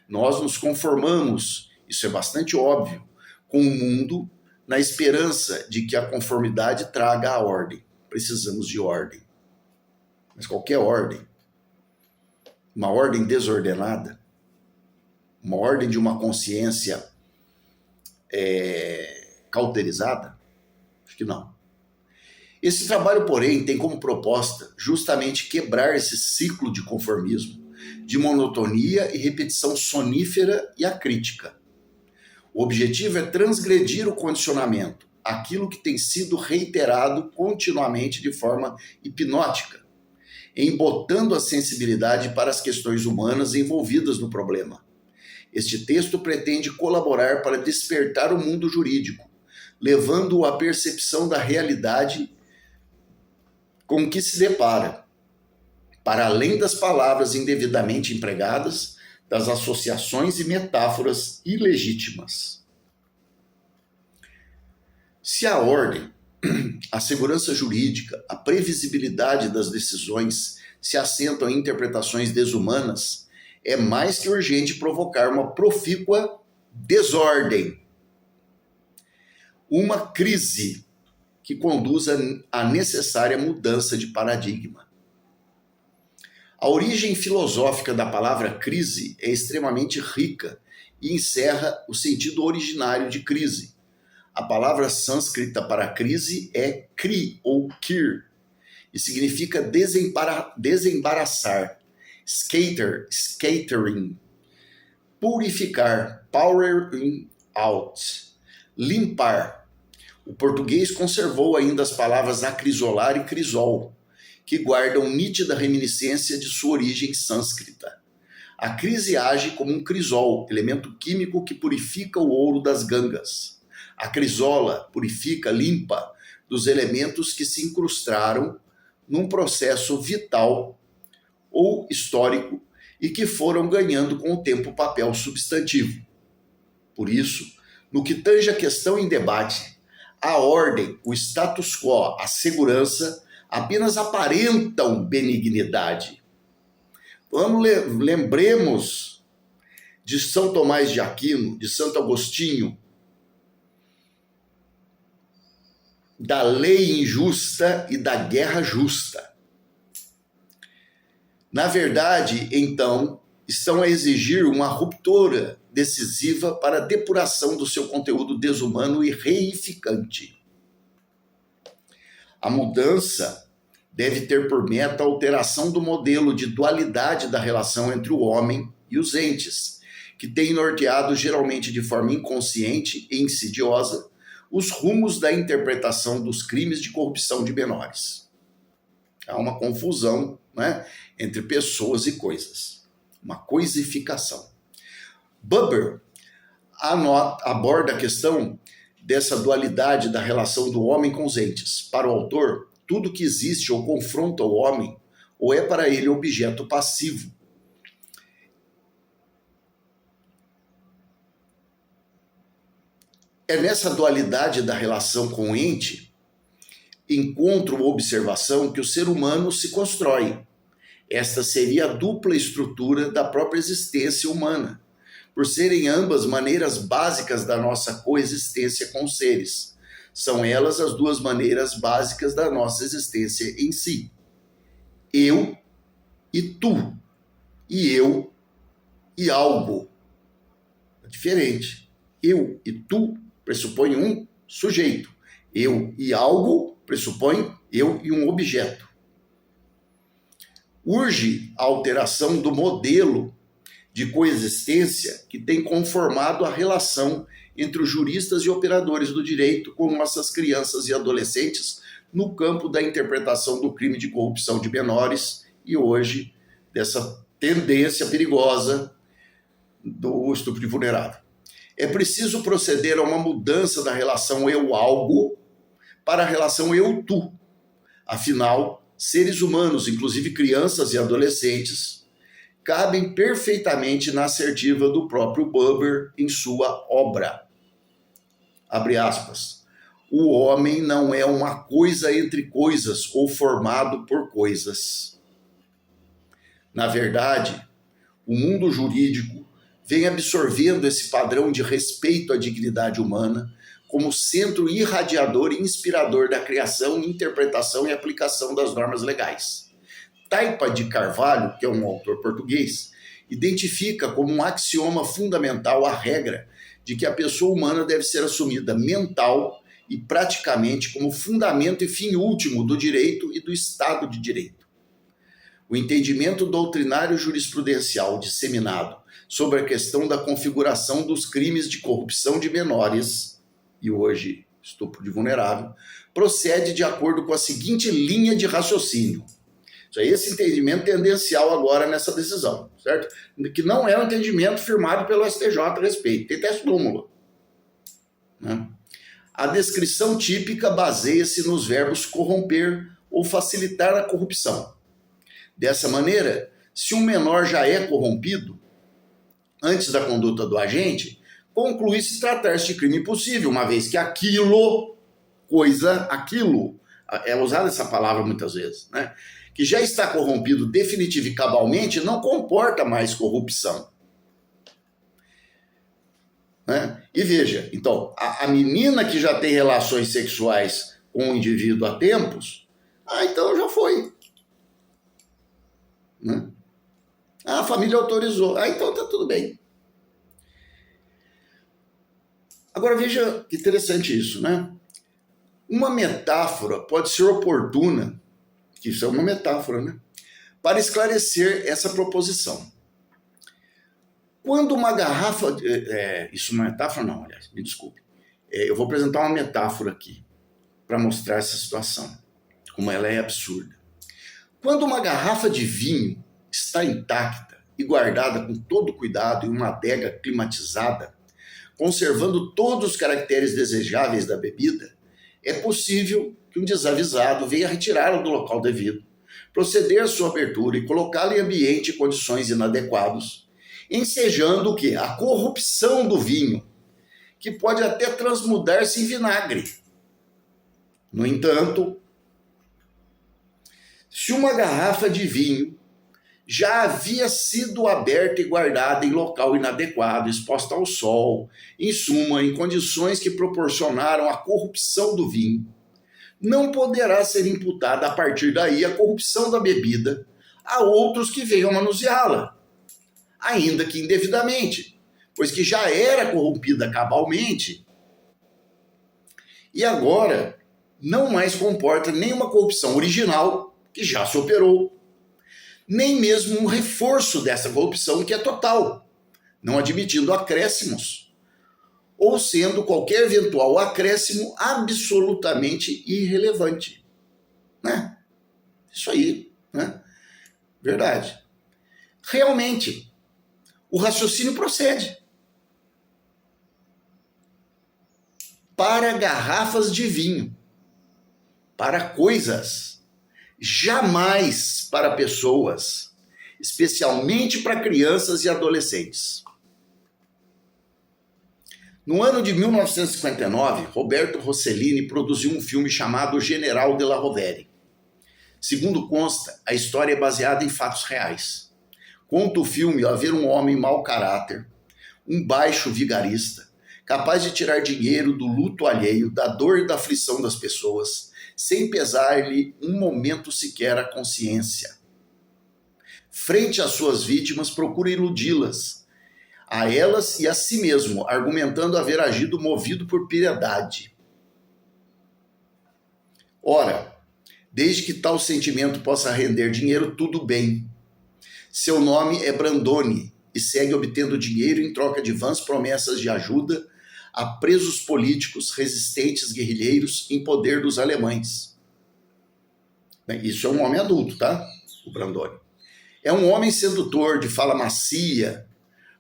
Speaker 1: Nós nos conformamos, isso é bastante óbvio, com o mundo na esperança de que a conformidade traga a ordem. Precisamos de ordem. Mas qualquer ordem. Uma ordem desordenada, uma ordem de uma consciência cauterizada? Acho que não. Esse trabalho, porém, tem como proposta justamente quebrar esse ciclo de conformismo, de monotonia e repetição sonífera e acrítica. O objetivo é transgredir o condicionamento, aquilo que tem sido reiterado continuamente de forma hipnótica, embotando a sensibilidade para as questões humanas envolvidas no problema. Este texto pretende colaborar para despertar o mundo jurídico, levando-o à percepção da realidade com que se depara, para além das palavras indevidamente empregadas, das associações e metáforas ilegítimas. Se a ordem, a segurança jurídica, a previsibilidade das decisões se assentam em interpretações desumanas, é mais que urgente provocar uma profícua desordem, uma crise que conduz à necessária mudança de paradigma. A origem filosófica da palavra crise é extremamente rica e encerra o sentido originário de crise. A palavra sânscrita para crise é kri ou kir e significa desembaraçar, scattering, purificar, powering out, limpar. O português conservou ainda as palavras acrisolar e crisol, que guardam nítida reminiscência de sua origem sânscrita. A crise age como um crisol, elemento químico que purifica o ouro das gangas. A crisola purifica, limpa dos elementos que se incrustaram num processo vital ou histórico e que foram ganhando com o tempo papel substantivo. Por isso, no que tange a questão em debate, a ordem, o status quo, a segurança apenas aparentam benignidade. Lembremos de São Tomás de Aquino, de Santo Agostinho, da lei injusta e da guerra justa. Na verdade, então, estão a exigir uma ruptura decisiva para a depuração do seu conteúdo desumano e reificante. A mudança deve ter por meta a alteração do modelo de dualidade da relação entre o homem e os entes, que tem norteado geralmente de forma inconsciente e insidiosa os rumos da interpretação dos crimes de corrupção de menores. Há uma confusão, né, entre pessoas e coisas, uma coisificação. Buber aborda a questão dessa dualidade da relação do homem com os entes. Para o autor, tudo que existe ou confronta o homem, ou é para ele objeto passivo. É nessa dualidade da relação com o ente, encontro ou observação, que o ser humano se constrói. Esta seria a dupla estrutura da própria existência humana, por serem ambas maneiras básicas da nossa coexistência com os seres. São elas as duas maneiras básicas da nossa existência em si. Eu e tu. E eu e algo. É diferente. Eu e tu pressupõe um sujeito. Eu e algo pressupõe eu e um objeto. Urge a alteração do modelo de coexistência que tem conformado a relação entre os juristas e operadores do direito com nossas crianças e adolescentes no campo da interpretação do crime de corrupção de menores e hoje dessa tendência perigosa do estupro de vulnerável. É preciso proceder a uma mudança da relação eu-algo para a relação eu-tu. Afinal, seres humanos, inclusive crianças e adolescentes, cabem perfeitamente na assertiva do próprio Buber em sua obra. Abre aspas. O homem não é uma coisa entre coisas ou formado por coisas. Na verdade, o mundo jurídico vem absorvendo esse padrão de respeito à dignidade humana como centro irradiador e inspirador da criação, interpretação e aplicação das normas legais. Taipa de Carvalho, que é um autor português, identifica como um axioma fundamental a regra de que a pessoa humana deve ser assumida mental e praticamente como fundamento e fim último do direito e do Estado de Direito. O entendimento doutrinário jurisprudencial disseminado sobre a questão da configuração dos crimes de corrupção de menores, e hoje estupro de vulnerável, procede de acordo com a seguinte linha de raciocínio. Isso aí, esse entendimento tendencial agora nessa decisão, certo? Que não é um entendimento firmado pelo STJ a respeito, tem até súmula, né? A descrição típica baseia-se nos verbos corromper ou facilitar a corrupção. Dessa maneira, se um menor já é corrompido, antes da conduta do agente, conclui-se tratar-se de crime impossível, uma vez que aquilo, é usada essa palavra muitas vezes, né? Que já está corrompido definitiva e cabalmente, não comporta mais corrupção. Né? E veja, então, a menina que já tem relações sexuais com o indivíduo há tempos, então já foi. Né? A família autorizou, então tá tudo bem. Agora veja que interessante isso, né? Uma metáfora pode ser oportuna, que isso é uma metáfora, né? Para esclarecer essa proposição. Quando uma garrafa... isso não é metáfora não, aliás, me desculpe. Eu vou apresentar uma metáfora aqui para mostrar essa situação, como ela é absurda. Quando uma garrafa de vinho está intacta e guardada com todo cuidado em uma adega climatizada, conservando todos os caracteres desejáveis da bebida, é possível que um desavisado venha retirá-la do local devido, proceder à sua abertura e colocá-la em ambiente e condições inadequados, ensejando o quê? A corrupção do vinho, que pode até transmudar-se em vinagre. No entanto, se uma garrafa de vinho já havia sido aberta e guardada em local inadequado, exposta ao sol, em suma, em condições que proporcionaram a corrupção do vinho, não poderá ser imputada a partir daí a corrupção da bebida a outros que venham manuseá-la, ainda que indevidamente, pois que já era corrompida cabalmente e agora não mais comporta nenhuma corrupção original que já se operou, nem mesmo um reforço dessa corrupção que é total, não admitindo acréscimos, ou sendo qualquer eventual acréscimo absolutamente irrelevante. Né? Isso aí, né? Verdade. Realmente, o raciocínio procede. Para garrafas de vinho, para coisas, jamais para pessoas, especialmente para crianças e adolescentes. No ano de 1959, Roberto Rossellini produziu um filme chamado General de la Rovere. Segundo consta, a história é baseada em fatos reais. Conta o filme haver um homem mau caráter, um baixo vigarista, capaz de tirar dinheiro do luto alheio, da dor e da aflição das pessoas, sem pesar-lhe um momento sequer a consciência. Frente às suas vítimas, procura iludi-las, a elas e a si mesmo, argumentando haver agido movido por piedade. Ora, desde que tal sentimento possa render dinheiro, tudo bem. Seu nome é Brandoni e segue obtendo dinheiro em troca de vãs promessas de ajuda a presos políticos resistentes guerrilheiros em poder dos alemães. Bem, isso é um homem adulto, tá? O Brandoni. É um homem sedutor, de fala macia,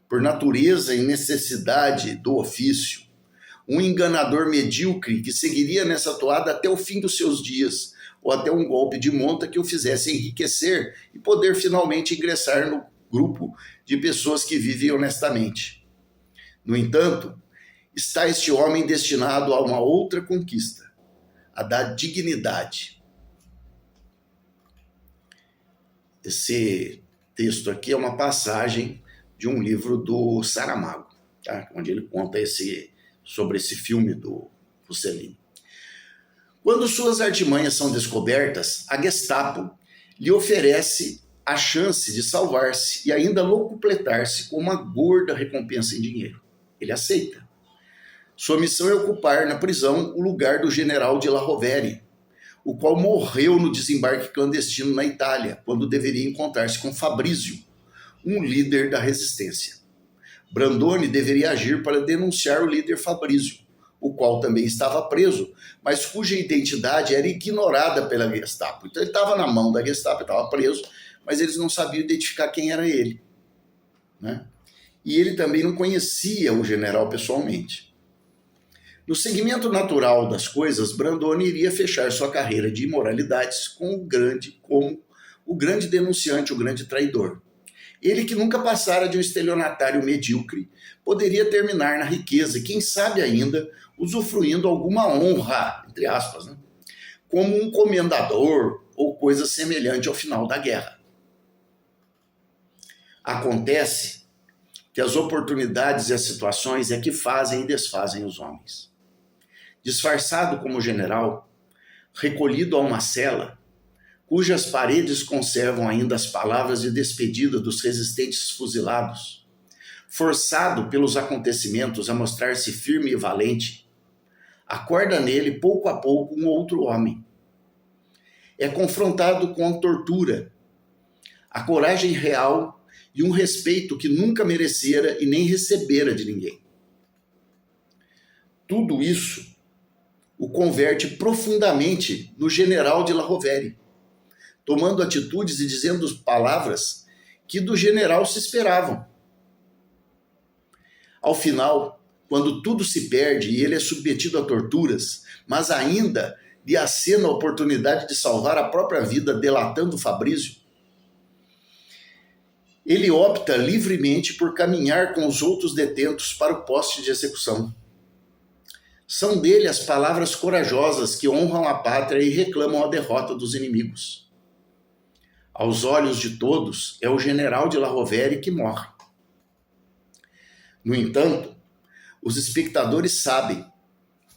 Speaker 1: por natureza e necessidade do ofício. Um enganador medíocre que seguiria nessa toada até o fim dos seus dias, ou até um golpe de monta que o fizesse enriquecer e poder finalmente ingressar no grupo de pessoas que vivem honestamente. No entanto, está este homem destinado a uma outra conquista, a da dignidade. Esse texto aqui é uma passagem de um livro do Saramago, tá? Onde ele conta sobre esse filme do Rossellini. Quando suas artimanhas são descobertas, a Gestapo lhe oferece a chance de salvar-se e ainda locupletar-se com uma gorda recompensa em dinheiro. Ele aceita. Sua missão é ocupar na prisão o lugar do general de la Rovere, o qual morreu no desembarque clandestino na Itália, quando deveria encontrar-se com Fabrício, um líder da resistência. Brandoni deveria agir para denunciar o líder Fabrício, o qual também estava preso, mas cuja identidade era ignorada pela Gestapo. Então ele estava na mão da Gestapo, estava preso, mas eles não sabiam identificar quem era ele. Né? E ele também não conhecia o general pessoalmente. No segmento natural das coisas, Brandoni iria fechar sua carreira de imoralidades como o grande denunciante, o grande traidor. Ele que nunca passara de um estelionatário medíocre, poderia terminar na riqueza, quem sabe ainda usufruindo alguma honra, entre aspas, né? Como um comendador ou coisa semelhante ao final da guerra. Acontece que as oportunidades e as situações é que fazem e desfazem os homens. Disfarçado como general, recolhido a uma cela, cujas paredes conservam ainda as palavras de despedida dos resistentes fuzilados, forçado pelos acontecimentos a mostrar-se firme e valente, acorda nele pouco a pouco um outro homem. É confrontado com a tortura, a coragem real e um respeito que nunca merecera e nem recebera de ninguém. Tudo isso o converte profundamente no general de La Rovere, tomando atitudes e dizendo palavras que do general se esperavam. Ao final, quando tudo se perde e ele é submetido a torturas, mas ainda lhe acena a oportunidade de salvar a própria vida delatando Fabrício, ele opta livremente por caminhar com os outros detentos para o poste de execução. São dele as palavras corajosas que honram a pátria e reclamam a derrota dos inimigos. Aos olhos de todos, é o general de La Rovere que morre. No entanto, os espectadores sabem,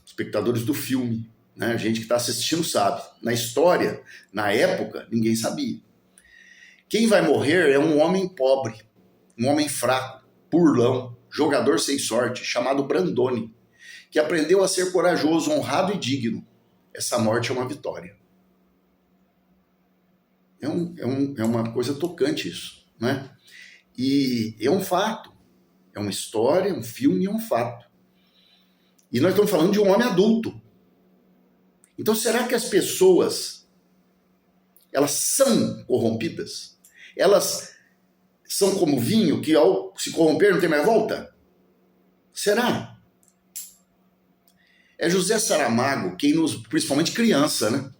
Speaker 1: espectadores do filme, né? A gente que está assistindo sabe. Na história, na época, ninguém sabia. Quem vai morrer é um homem pobre, um homem fraco, burlão, jogador sem sorte, chamado Brandoni, que aprendeu a ser corajoso, honrado e digno. Essa morte é uma vitória. É uma coisa tocante isso, né? E é um fato. É uma história, um filme, é um fato. E nós estamos falando de um homem adulto. Então, será que as pessoas, elas são corrompidas? Elas são como vinho, que ao se corromper não tem mais volta? Será? É José Saramago quem nos, principalmente criança, né?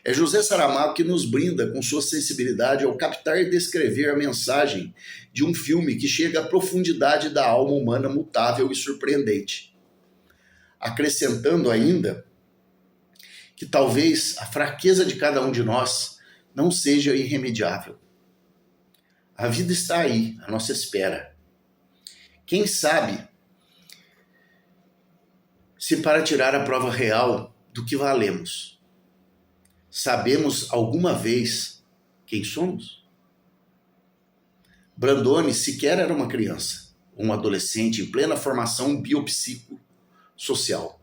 Speaker 1: É José Saramago que nos brinda com sua sensibilidade ao captar e descrever a mensagem de um filme que chega à profundidade da alma humana mutável e surpreendente. Acrescentando ainda que talvez a fraqueza de cada um de nós não seja irremediável. A vida está aí, à nossa espera. Quem sabe se para tirar a prova real do que valemos, sabemos alguma vez quem somos? Brandoni sequer era uma criança, um adolescente em plena formação biopsicossocial.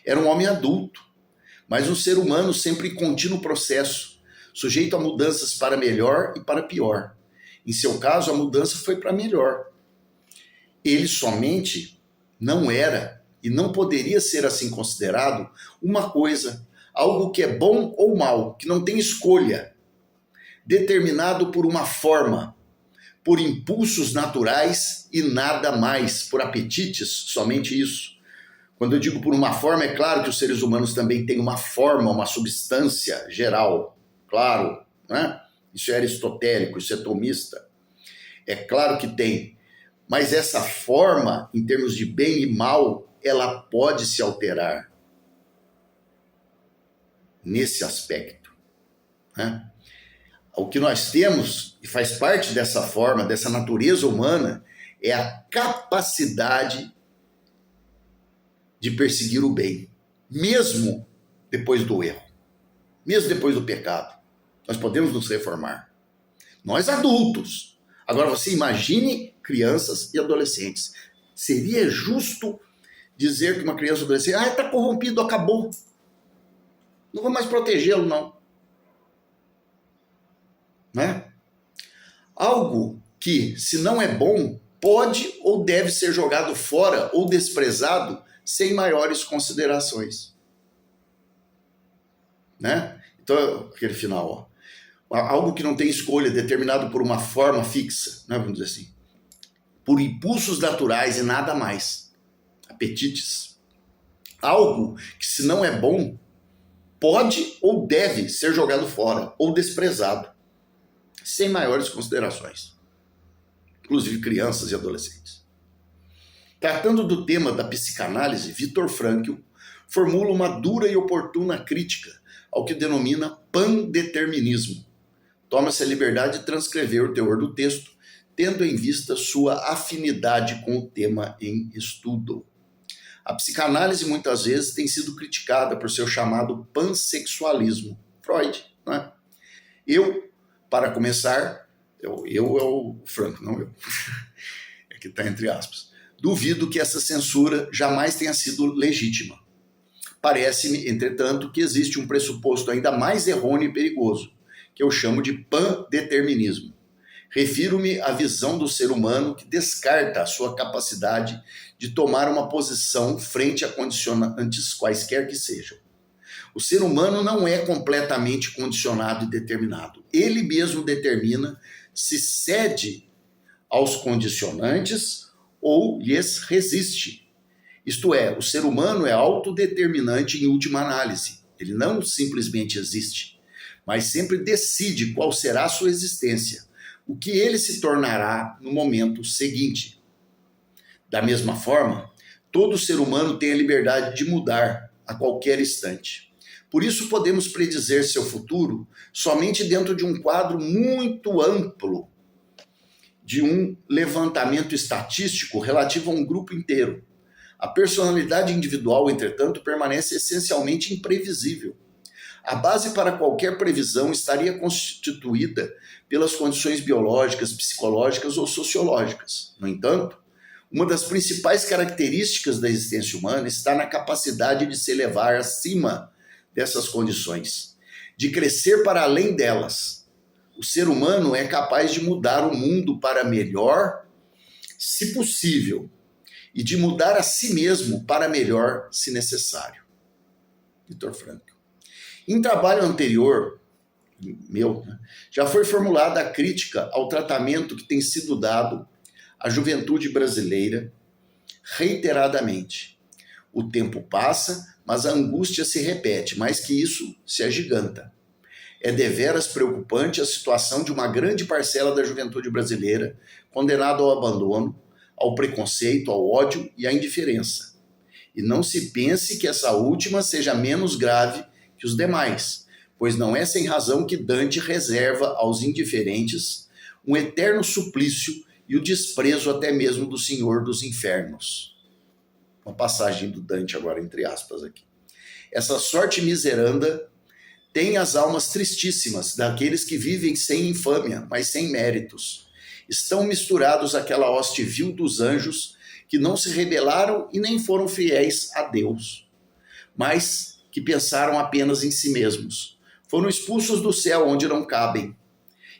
Speaker 1: Era um homem adulto, mas um ser humano sempre em contínuo processo, sujeito a mudanças para melhor e para pior. Em seu caso, a mudança foi para melhor. Ele somente não era e não poderia ser assim considerado uma coisa, algo que é bom ou mal, que não tem escolha, determinado por uma forma, por impulsos naturais e nada mais, por apetites, somente isso. Quando eu digo por uma forma, é claro que os seres humanos também têm uma forma, uma substância geral, claro, né? Isso é aristotélico, isso é tomista. É claro que tem, mas essa forma, em termos de bem e mal, ela pode se alterar nesse aspecto, né? O que nós temos, e faz parte dessa forma, dessa natureza humana, é a capacidade de perseguir o bem, mesmo depois do erro, mesmo depois do pecado. Nós podemos nos reformar. Nós adultos. Agora você imagine crianças e adolescentes. Seria justo dizer que uma criança ou adolescente, está corrompido, acabou. Não vou mais protegê-lo, não. Né? Algo que, se não é bom, pode ou deve ser jogado fora ou desprezado sem maiores considerações. Né? Então, aquele final, ó. Algo que não tem escolha, determinado por uma forma fixa, né? Vamos dizer assim, por impulsos naturais e nada mais, apetites. Algo que, se não é bom, pode ou deve ser jogado fora ou desprezado, sem maiores considerações, inclusive crianças e adolescentes. Tratando do tema da psicanálise, Viktor Frankl formula uma dura e oportuna crítica ao que denomina pandeterminismo. Toma-se a liberdade de transcrever o teor do texto, tendo em vista sua afinidade com o tema em estudo. A psicanálise muitas vezes tem sido criticada por seu chamado pansexualismo. Freud, não é? Para começar, eu é o Franco, não eu. É que está entre aspas. Duvido que essa censura jamais tenha sido legítima. Parece-me, entretanto, que existe um pressuposto ainda mais errôneo e perigoso, que eu chamo de pandeterminismo. Refiro-me à visão do ser humano que descarta a sua capacidade de tomar uma posição frente a condicionantes quaisquer que sejam. O ser humano não é completamente condicionado e determinado. Ele mesmo determina se cede aos condicionantes ou lhes resiste. Isto é, o ser humano é autodeterminante em última análise. Ele não simplesmente existe, mas sempre decide qual será a sua existência, o que ele se tornará no momento seguinte. Da mesma forma, todo ser humano tem a liberdade de mudar a qualquer instante. Por isso podemos predizer seu futuro somente dentro de um quadro muito amplo, de um levantamento estatístico relativo a um grupo inteiro. A personalidade individual, entretanto, permanece essencialmente imprevisível. A base para qualquer previsão estaria constituída pelas condições biológicas, psicológicas ou sociológicas. No entanto, uma das principais características da existência humana está na capacidade de se elevar acima dessas condições, de crescer para além delas. O ser humano é capaz de mudar o mundo para melhor, se possível, e de mudar a si mesmo para melhor, se necessário. Viktor Frankl. Em trabalho anterior, já foi formulada a crítica ao tratamento que tem sido dado à juventude brasileira reiteradamente. O tempo passa, mas a angústia se repete, mais que isso, se agiganta. É deveras preocupante a situação de uma grande parcela da juventude brasileira condenada ao abandono, ao preconceito, ao ódio e à indiferença. E não se pense que essa última seja menos grave que os demais, pois não é sem razão que Dante reserva aos indiferentes um eterno suplício e o desprezo até mesmo do Senhor dos Infernos. Uma passagem do Dante agora, entre aspas, aqui. Essa sorte miseranda tem as almas tristíssimas daqueles que vivem sem infâmia, mas sem méritos. Estão misturados àquela hoste vil dos anjos que não se rebelaram e nem foram fiéis a Deus, mas que pensaram apenas em si mesmos. Foram expulsos do céu onde não cabem,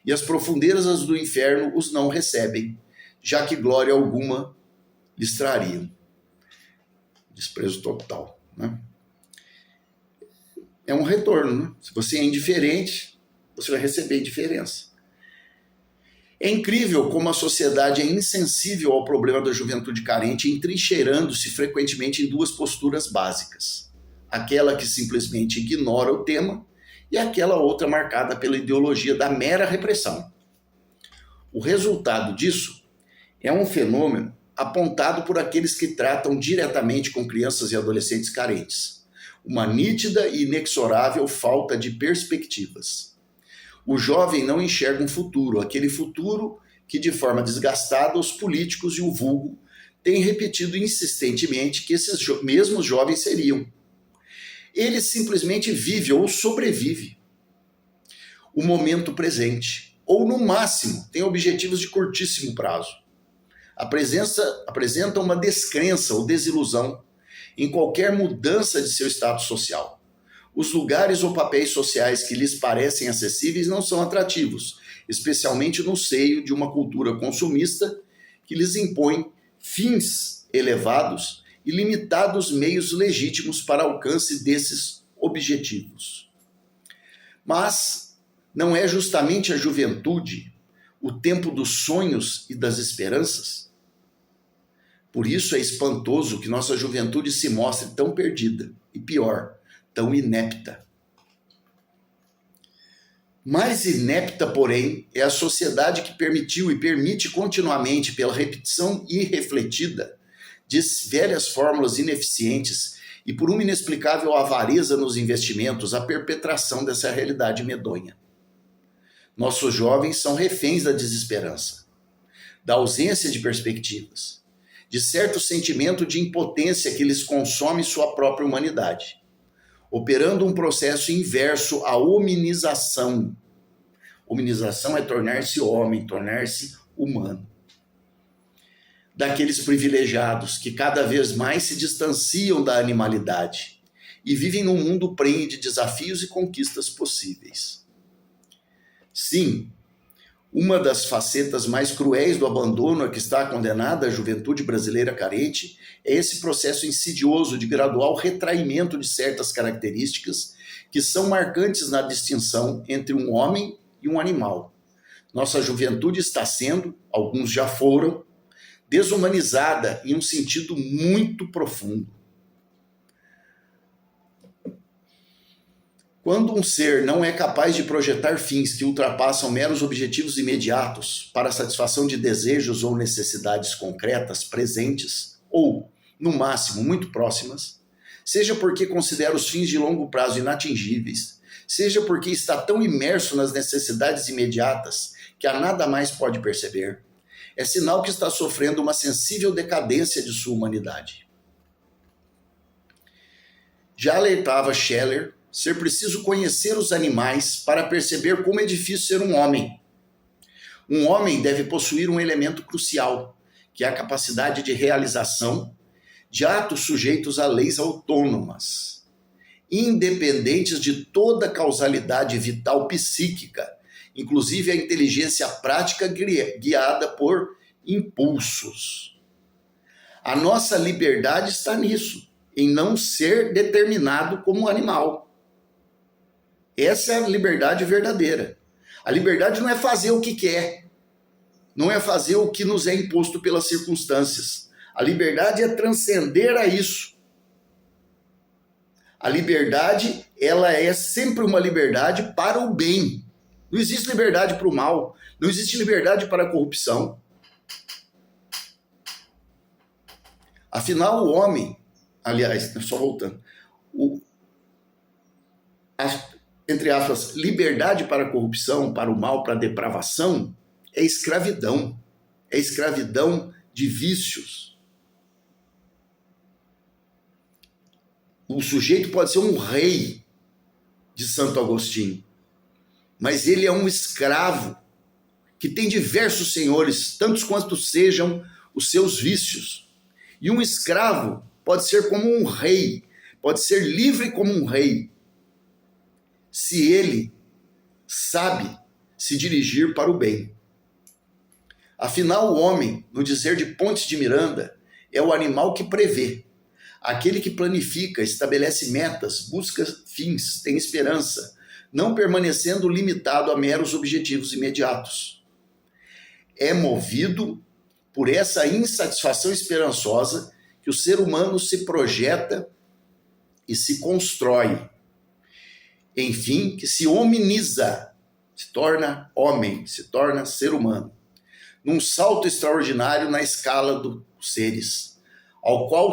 Speaker 1: e as profundezas do inferno os não recebem, já que glória alguma lhes trariam. Desprezo total, né? É um retorno, né? Se você é indiferente, você vai receber indiferença. É incrível como a sociedade é insensível ao problema da juventude carente, entrincheirando-se frequentemente em duas posturas básicas. Aquela que simplesmente ignora o tema e aquela outra marcada pela ideologia da mera repressão. O resultado disso é um fenômeno apontado por aqueles que tratam diretamente com crianças e adolescentes carentes. Uma nítida e inexorável falta de perspectivas. O jovem não enxerga um futuro, aquele futuro que, de forma desgastada, os políticos e o vulgo têm repetido insistentemente que esses mesmos jovens seriam. Ele simplesmente vive ou sobrevive o momento presente, ou no máximo tem objetivos de curtíssimo prazo. Apresenta uma descrença ou desilusão em qualquer mudança de seu status social. Os lugares ou papéis sociais que lhes parecem acessíveis não são atrativos, especialmente no seio de uma cultura consumista que lhes impõe fins elevados e limitados meios legítimos para alcance desses objetivos. Mas não é justamente a juventude o tempo dos sonhos e das esperanças? Por isso é espantoso que nossa juventude se mostre tão perdida e, pior, tão inepta. Mais inepta, porém, é a sociedade que permitiu e permite continuamente, pela repetição irrefletida de velhas fórmulas ineficientes e por uma inexplicável avareza nos investimentos, a perpetração dessa realidade medonha. Nossos jovens são reféns da desesperança, da ausência de perspectivas, de certo sentimento de impotência que lhes consome sua própria humanidade, operando um processo inverso à hominização. Hominização é tornar-se homem, tornar-se humano. Daqueles privilegiados que cada vez mais se distanciam da animalidade e vivem num mundo prenhe de desafios e conquistas possíveis. Sim, uma das facetas mais cruéis do abandono a que está condenada a juventude brasileira carente é esse processo insidioso de gradual retraimento de certas características que são marcantes na distinção entre um homem e um animal. Nossa juventude está sendo, alguns já foram, desumanizada em um sentido muito profundo. Quando um ser não é capaz de projetar fins que ultrapassam meros objetivos imediatos para a satisfação de desejos ou necessidades concretas, presentes, ou, no máximo, muito próximas, seja porque considera os fins de longo prazo inatingíveis, seja porque está tão imerso nas necessidades imediatas que a nada mais pode perceber, é sinal que está sofrendo uma sensível decadência de sua humanidade. Já alertava Scheller ser preciso conhecer os animais para perceber como é difícil ser um homem. Um homem deve possuir um elemento crucial, que é a capacidade de realização de atos sujeitos a leis autônomas, independentes de toda causalidade vital psíquica, inclusive a inteligência prática guiada por impulsos. A nossa liberdade está nisso, em não ser determinado como um animal. Essa é a liberdade verdadeira. A liberdade não é fazer o que quer, não é fazer o que nos é imposto pelas circunstâncias. A liberdade é transcender a isso. A liberdade, ela é sempre uma liberdade para o bem. Não existe liberdade para o mal. Não existe liberdade para a corrupção. Afinal, o homem, aliás, só voltando, entre aspas, liberdade para a corrupção, para o mal, para a depravação, é escravidão. É escravidão de vícios. O sujeito pode ser um rei de Santo Agostinho, mas ele é um escravo que tem diversos senhores, tantos quanto sejam os seus vícios. E um escravo pode ser como um rei, pode ser livre como um rei, se ele sabe se dirigir para o bem. Afinal, o homem, no dizer de Pontes de Miranda, é o animal que prevê, aquele que planifica, estabelece metas, busca fins, tem esperança, não permanecendo limitado a meros objetivos imediatos. É movido por essa insatisfação esperançosa que o ser humano se projeta e se constrói. Enfim, que se hominiza, se torna homem, se torna ser humano, num salto extraordinário na escala dos seres, ao qual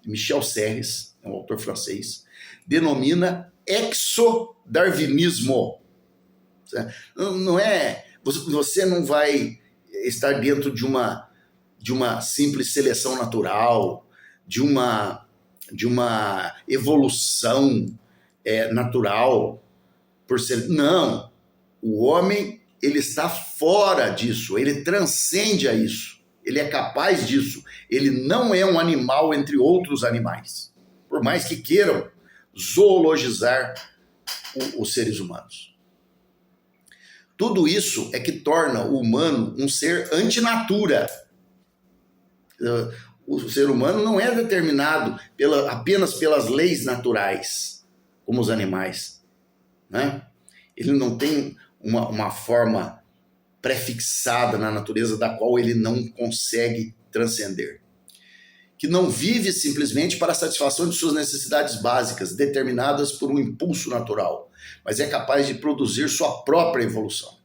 Speaker 1: Michel Serres, é um autor francês, denomina exodarwinismo. Não é, você não vai estar dentro de uma simples seleção natural, de uma evolução natural por ser. Não, o homem, ele está fora disso, ele transcende a isso, ele é capaz disso, ele não é um animal entre outros animais, por mais que queiram zoologizar os seres humanos. Tudo isso é que torna o humano um ser antinatura. O ser humano não é determinado apenas pelas leis naturais, como os animais, né? Ele não tem uma forma prefixada na natureza da qual ele não consegue transcender. Que não vive simplesmente para a satisfação de suas necessidades básicas, determinadas por um impulso natural, mas é capaz de produzir sua própria evolução.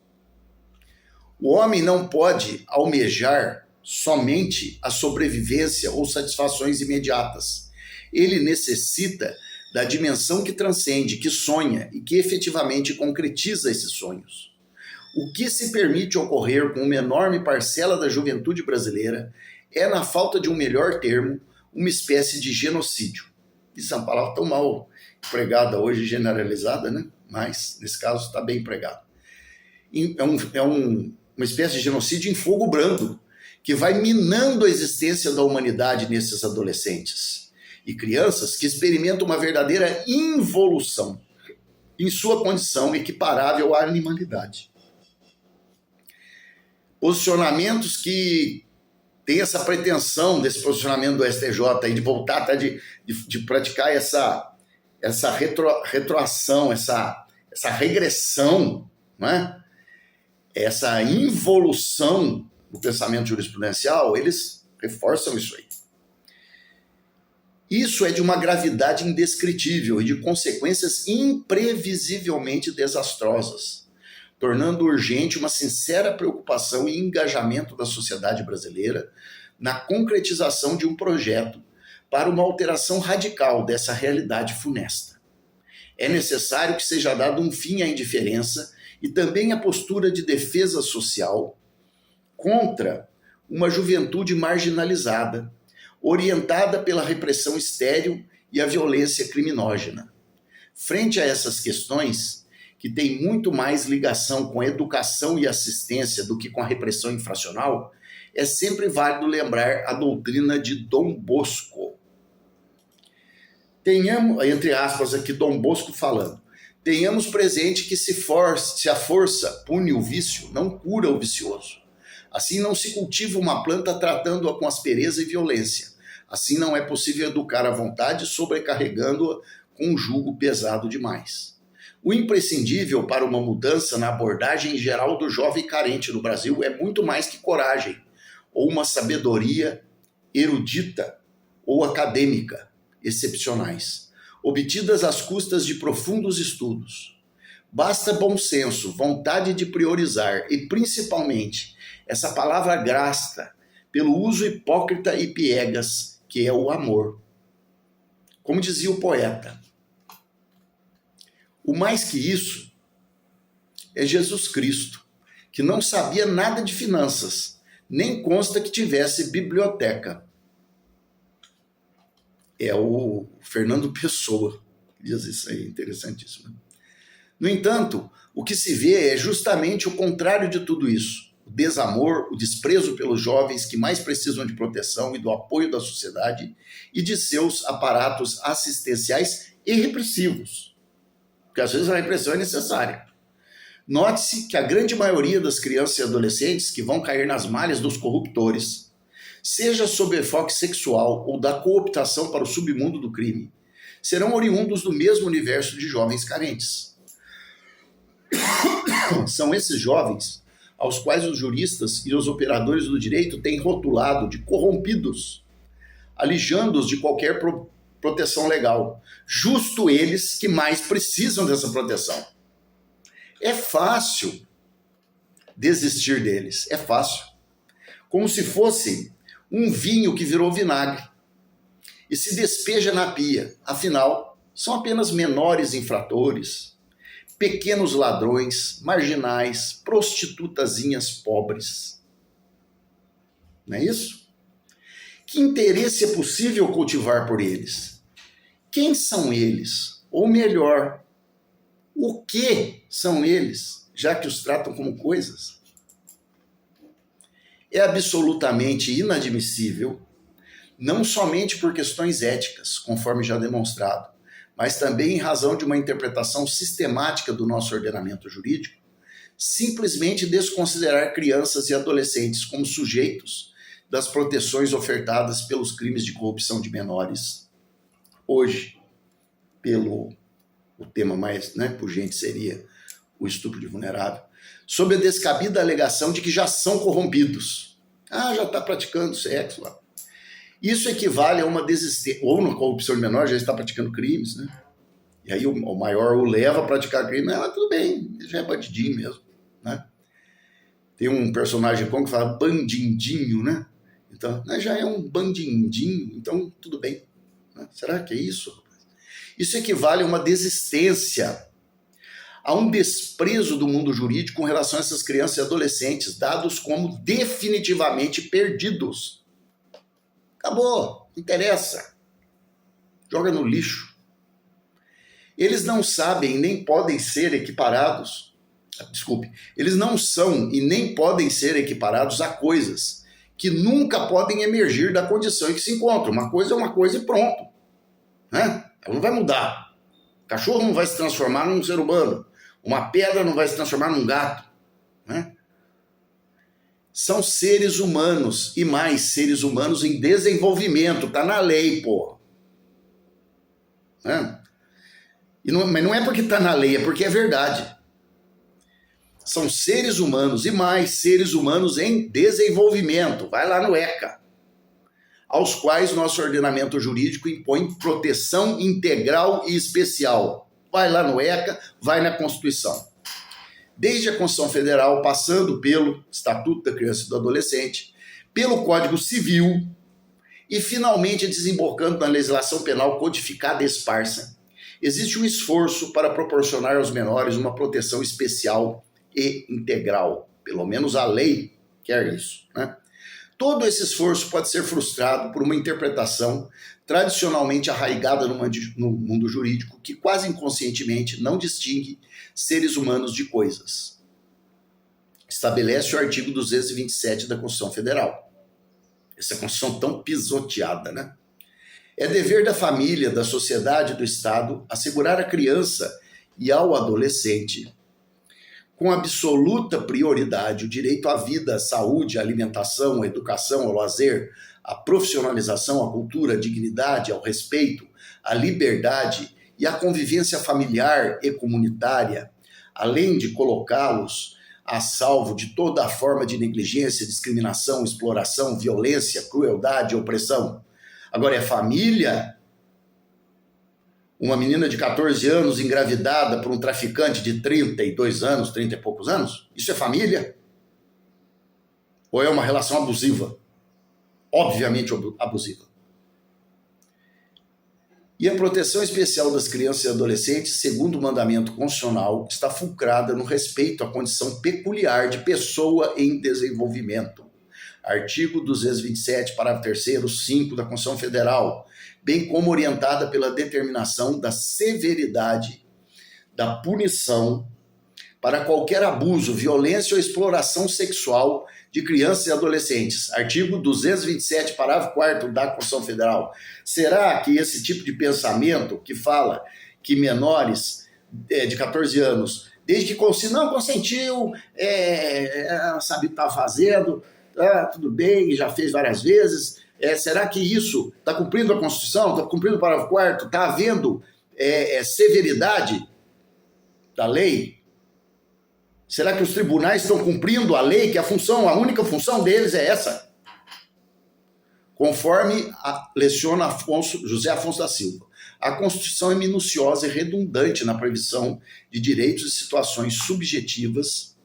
Speaker 1: O homem não pode almejar somente a sobrevivência ou satisfações imediatas. Ele necessita da dimensão que transcende, que sonha e que efetivamente concretiza esses sonhos. O que se permite ocorrer com uma enorme parcela da juventude brasileira é, na falta de um melhor termo, uma espécie de genocídio. Isso é uma palavra tão mal empregada hoje, generalizada, né? Mas, nesse caso, está bem empregada. Uma espécie de genocídio em fogo brando, que vai minando a existência da humanidade nesses adolescentes e crianças que experimentam uma verdadeira involução em sua condição equiparável à animalidade. Posicionamentos que têm essa pretensão desse posicionamento do STJ aí, de voltar, tá, de praticar essa retroação, essa regressão, né? Essa involução do pensamento jurisprudencial, eles reforçam isso aí. Isso é de uma gravidade indescritível e de consequências imprevisivelmente desastrosas, tornando urgente uma sincera preocupação e engajamento da sociedade brasileira na concretização de um projeto para uma alteração radical dessa realidade funesta. É necessário que seja dado um fim à indiferença e também à postura de defesa social contra uma juventude marginalizada, orientada pela repressão estéril e a violência criminógena. Frente a essas questões, que têm muito mais ligação com a educação e assistência do que com a repressão infracional, é sempre válido lembrar a doutrina de Dom Bosco. Tenhamos, entre aspas aqui, Dom Bosco falando, tenhamos presente que se a força pune o vício, não cura o vicioso. Assim não se cultiva uma planta tratando-a com aspereza e violência. Assim não é possível educar à vontade, sobrecarregando-a com um jugo pesado demais. O imprescindível para uma mudança na abordagem geral do jovem carente no Brasil é muito mais que coragem, ou uma sabedoria erudita ou acadêmica excepcionais, obtidas às custas de profundos estudos. Basta bom senso, vontade de priorizar e, principalmente, essa palavra grasta pelo uso hipócrita e piegas, que é o amor. Como dizia o poeta, o mais que isso é Jesus Cristo, que não sabia nada de finanças, nem consta que tivesse biblioteca. É o Fernando Pessoa que diz isso aí, interessantíssimo. No entanto, o que se vê é justamente o contrário de tudo isso. O desamor, o desprezo pelos jovens que mais precisam de proteção e do apoio da sociedade e de seus aparatos assistenciais e repressivos. Porque às vezes a repressão é necessária. Note-se que a grande maioria das crianças e adolescentes que vão cair nas malhas dos corruptores, seja sob enfoque sexual ou da cooptação para o submundo do crime, serão oriundos do mesmo universo de jovens carentes. São esses jovens aos quais os juristas e os operadores do direito têm rotulado de corrompidos, alijando-os de qualquer proteção legal, justo eles que mais precisam dessa proteção. É fácil desistir deles, é fácil. Como se fosse um vinho que virou vinagre e se despeja na pia. Afinal, são apenas menores infratores, pequenos ladrões, marginais, prostitutazinhas pobres. Não é isso? Que interesse é possível cultivar por eles? Quem são eles? Ou melhor, o que são eles, já que os tratam como coisas? É absolutamente inadmissível, não somente por questões éticas, conforme já demonstrado, mas também em razão de uma interpretação sistemática do nosso ordenamento jurídico, simplesmente desconsiderar crianças e adolescentes como sujeitos das proteções ofertadas pelos crimes de corrupção de menores. Hoje, o tema mais pungente seria o estupro de vulnerável, sob a descabida alegação de que já são corrompidos. Já está praticando sexo lá. Isso equivale a uma desistência, ou na corrupção de menor já está praticando crimes, né? E aí o maior o leva a praticar crime, mas tudo bem, ele já é bandidinho mesmo, né? Tem um personagem como que fala bandindinho, né? Então, já é um bandindinho, então tudo bem. Né? Será que é isso? Isso equivale a uma desistência, a um desprezo do mundo jurídico com relação a essas crianças e adolescentes, dados como definitivamente perdidos. Acabou, não interessa. Joga no lixo. Eles não sabem nem podem ser equiparados. Desculpe, eles não são e nem podem ser equiparados a coisas que nunca podem emergir da condição em que se encontram. Uma coisa é uma coisa e pronto. Né? Ela não vai mudar. O cachorro não vai se transformar num ser humano. Uma pedra não vai se transformar num gato. Né? São seres humanos e mais seres humanos em desenvolvimento. Tá na lei, pô. Né? Mas não é porque tá na lei, é porque é verdade. São seres humanos e mais seres humanos em desenvolvimento. Vai lá no ECA. Aos quais nosso ordenamento jurídico impõe proteção integral e especial. Vai lá no ECA, vai na Constituição. Desde a Constituição Federal, passando pelo Estatuto da Criança e do Adolescente, pelo Código Civil e finalmente desembocando na legislação penal codificada e esparsa. Existe um esforço para proporcionar aos menores uma proteção especial e integral. Pelo menos a lei quer isso, né? Todo esse esforço pode ser frustrado por uma interpretação tradicionalmente arraigada no mundo jurídico que quase inconscientemente não distingue seres humanos de coisas. Estabelece o artigo 227 da Constituição Federal. Essa Constituição tão pisoteada, né? É dever da família, da sociedade e do Estado assegurar à criança e ao adolescente com absoluta prioridade o direito à vida, à saúde, à alimentação, à educação, ao lazer, à profissionalização, à cultura, à dignidade, ao respeito, à liberdade e à convivência familiar e comunitária, além de colocá-los a salvo de toda a forma de negligência, discriminação, exploração, violência, crueldade e opressão. Agora, é família? Uma menina de 14 anos engravidada por um traficante de 32 anos, 30 e poucos anos? Isso é família? Ou é uma relação abusiva? Obviamente abusiva. E a proteção especial das crianças e adolescentes, segundo o mandamento constitucional, está fulcrada no respeito à condição peculiar de pessoa em desenvolvimento. Artigo 227, parágrafo 3º, 5 da Constituição Federal, bem como orientada pela determinação da severidade da punição para qualquer abuso, violência ou exploração sexual de crianças e adolescentes. Artigo 227, parágrafo 4º da Constituição Federal. Será que esse tipo de pensamento que fala que menores de 14 anos, desde que não consentiu, sabe o que está fazendo, tudo bem, já fez várias vezes, será que isso está cumprindo a Constituição, está cumprindo o parágrafo 4º, está havendo severidade da lei? Será que os tribunais estão cumprindo a lei, que a única função deles é essa? Conforme leciona José Afonso da Silva, a Constituição é minuciosa e redundante na previsão de direitos e situações subjetivas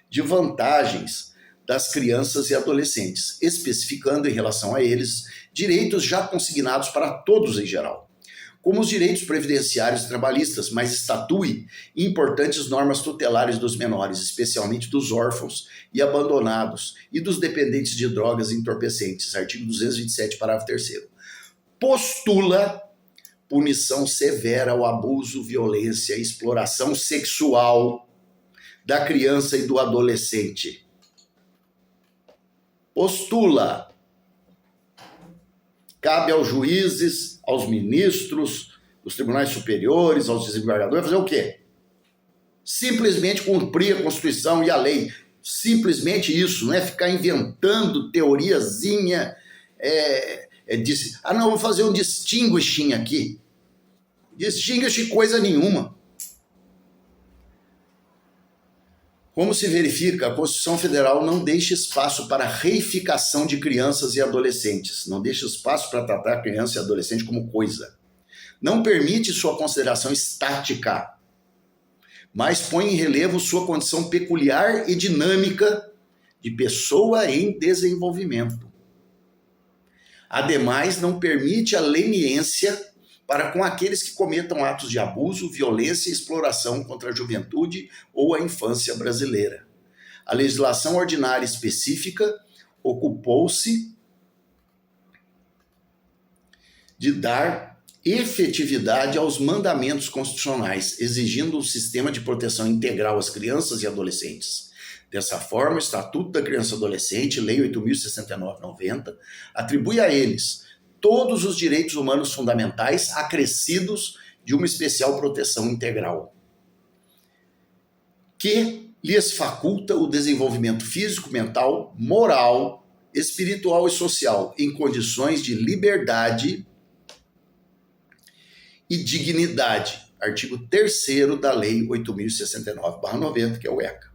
Speaker 1: de vantagens das crianças e adolescentes, especificando em relação a eles direitos já consignados para todos em geral, como os direitos previdenciários e trabalhistas, mas estatui importantes normas tutelares dos menores, especialmente dos órfãos e abandonados e dos dependentes de drogas e entorpecentes, artigo 227, parágrafo 3º. Postula punição severa ao abuso, violência e exploração sexual da criança e do adolescente. Postula. Cabe aos juízes, aos ministros, dos tribunais superiores, aos desembargadores, fazer o quê? Simplesmente cumprir a Constituição e a lei. Simplesmente isso, não é ficar inventando teoriazinha, não, vou fazer um distinguishing aqui. Distinguish coisa nenhuma. Como se verifica, a Constituição Federal não deixa espaço para reificação de crianças e adolescentes, não deixa espaço para tratar criança e adolescente como coisa. Não permite sua consideração estática, mas põe em relevo sua condição peculiar e dinâmica de pessoa em desenvolvimento. Ademais, não permite a leniência para com aqueles que cometam atos de abuso, violência e exploração contra a juventude ou a infância brasileira. A legislação ordinária específica ocupou-se de dar efetividade aos mandamentos constitucionais, exigindo um sistema de proteção integral às crianças e adolescentes. Dessa forma, o Estatuto da Criança e Adolescente, Lei 8.069/90, atribui a eles todos os direitos humanos fundamentais acrescidos de uma especial proteção integral, que lhes faculta o desenvolvimento físico, mental, moral, espiritual e social em condições de liberdade e dignidade. Artigo 3º da Lei 8.069/90, que é o ECA.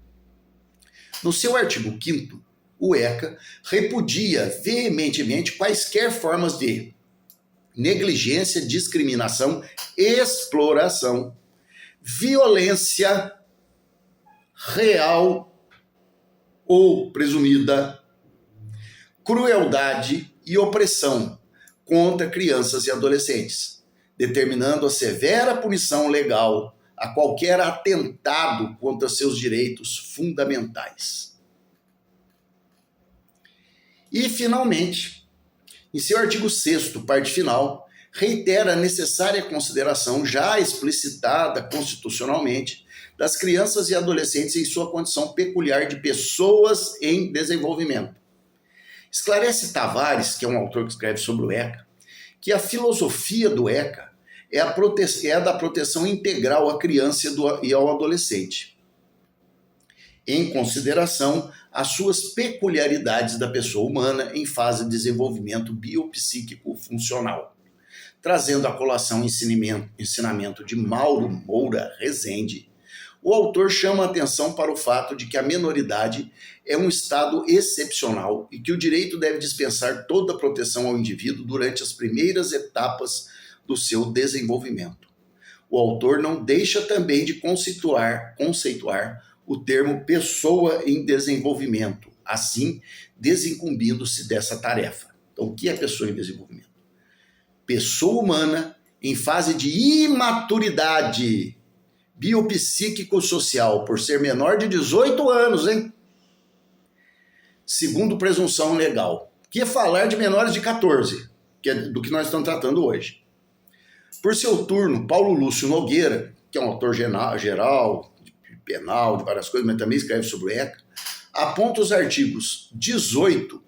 Speaker 1: No seu artigo 5º, o ECA repudia veementemente quaisquer formas de negligência, discriminação, exploração, violência real ou presumida, crueldade e opressão contra crianças e adolescentes, determinando a severa punição legal a qualquer atentado contra seus direitos fundamentais. E, finalmente, em seu artigo 6º, parte final, reitera a necessária consideração já explicitada constitucionalmente das crianças e adolescentes em sua condição peculiar de pessoas em desenvolvimento. Esclarece Tavares, que é um autor que escreve sobre o ECA, que a filosofia do ECA é a da proteção integral à criança e ao adolescente, em consideração às suas peculiaridades da pessoa humana em fase de desenvolvimento biopsíquico funcional, trazendo à colação ensinamento de Mauro Moura Rezende. O autor chama a atenção para o fato de que a menoridade é um estado excepcional e que o direito deve dispensar toda a proteção ao indivíduo durante as primeiras etapas do seu desenvolvimento. O autor não deixa também de conceituar o termo pessoa em desenvolvimento, assim desincumbindo-se dessa tarefa. Então, o que é pessoa em desenvolvimento? Pessoa humana em fase de imaturidade biopsíquico-social, por ser menor de 18 anos, hein? Segundo presunção legal. Que é falar de menores de 14, que é do que nós estamos tratando hoje. Por seu turno, Paulo Lúcio Nogueira, que é um autor geral, de penal, de várias coisas, mas também escreve sobre o ECA, aponta os artigos 18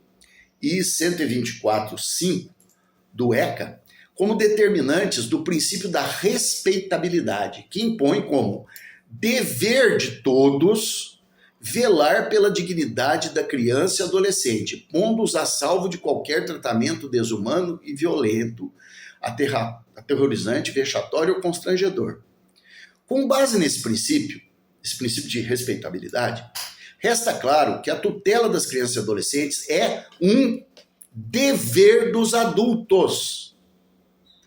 Speaker 1: e 124.5 do ECA como determinantes do princípio da respeitabilidade, que impõe como dever de todos velar pela dignidade da criança e adolescente, pondo-os a salvo de qualquer tratamento desumano e violento, aterrorizante, vexatório ou constrangedor. Com base nesse princípio de respeitabilidade, resta claro que a tutela das crianças e adolescentes é um dever dos adultos.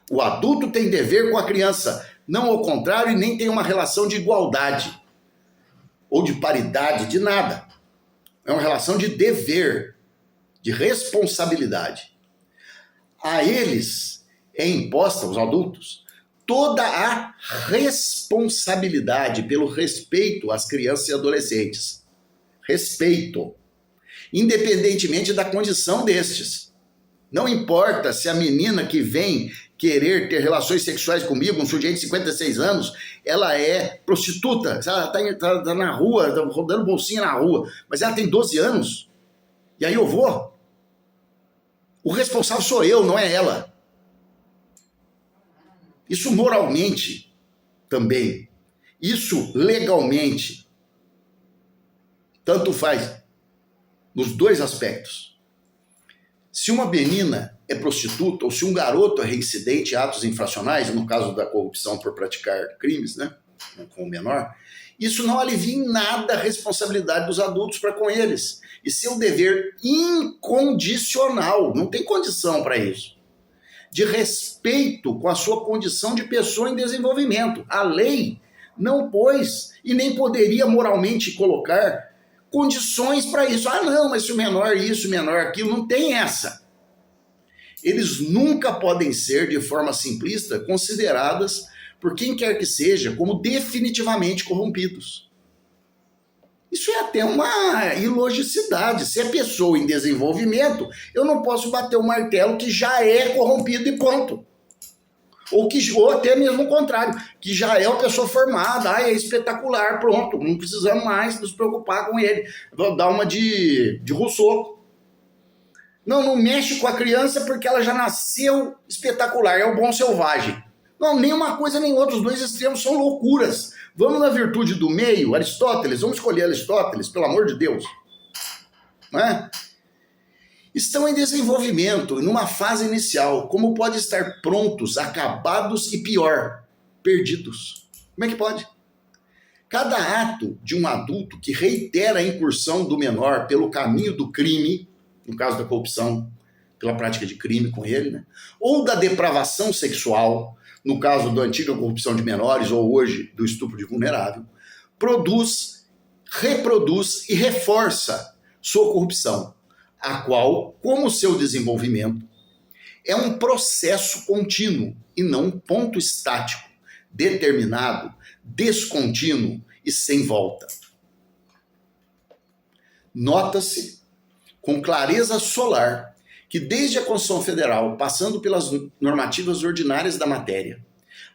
Speaker 1: O adulto tem dever com a criança, não ao contrário, e nem tem uma relação de igualdade ou de paridade, de nada. É uma relação de dever, de responsabilidade. A eles é imposta, aos adultos, toda a responsabilidade pelo respeito às crianças e adolescentes. Respeito. Independentemente da condição destes. Não importa se a menina que vem querer ter relações sexuais comigo, um sujeito de 56 anos, ela é prostituta, ela tá na rua, tá rodando bolsinha na rua, mas ela tem 12 anos, e aí eu vou. O responsável sou eu, não é ela. Isso moralmente também. Isso legalmente. Tanto faz nos dois aspectos. Se uma menina é prostituta ou se um garoto é reincidente em atos infracionais, no caso da corrupção por praticar crimes, né, com o menor, isso não alivia em nada a responsabilidade dos adultos para com eles. Isso é um dever incondicional, não tem condição para isso. De respeito com a sua condição de pessoa em desenvolvimento. A lei não pôs e nem poderia moralmente colocar condições para isso. Ah, não, mas se o menor isso, o menor aquilo, não tem essa. Eles nunca podem ser, de forma simplista, consideradas por quem quer que seja como definitivamente corrompidos. Isso é até uma ilogicidade. Se é pessoa em desenvolvimento, eu não posso bater o martelo que já é corrompido e ponto. Ou até mesmo o contrário, que já é uma pessoa formada, é espetacular, pronto, não precisamos mais nos preocupar com ele. Vou dar uma de Rousseau. Não mexe com a criança porque ela já nasceu espetacular, é o bom selvagem. Não, nem uma coisa nem outra, os dois extremos são loucuras. Vamos na virtude do meio, Aristóteles, vamos escolher Aristóteles, pelo amor de Deus. Não é? Estão em desenvolvimento, numa fase inicial. Como pode estar prontos, acabados e pior, perdidos? Como é que pode? Cada ato de um adulto que reitera a incursão do menor pelo caminho do crime, no caso da corrupção, pela prática de crime com ele, né? Ou da depravação sexual, no caso da antiga corrupção de menores, ou hoje do estupro de vulnerável, produz, reproduz e reforça sua corrupção, a qual, como seu desenvolvimento, é um processo contínuo e não um ponto estático, determinado, descontínuo e sem volta. Nota-se com clareza solar que desde a Constituição Federal, passando pelas normativas ordinárias da matéria,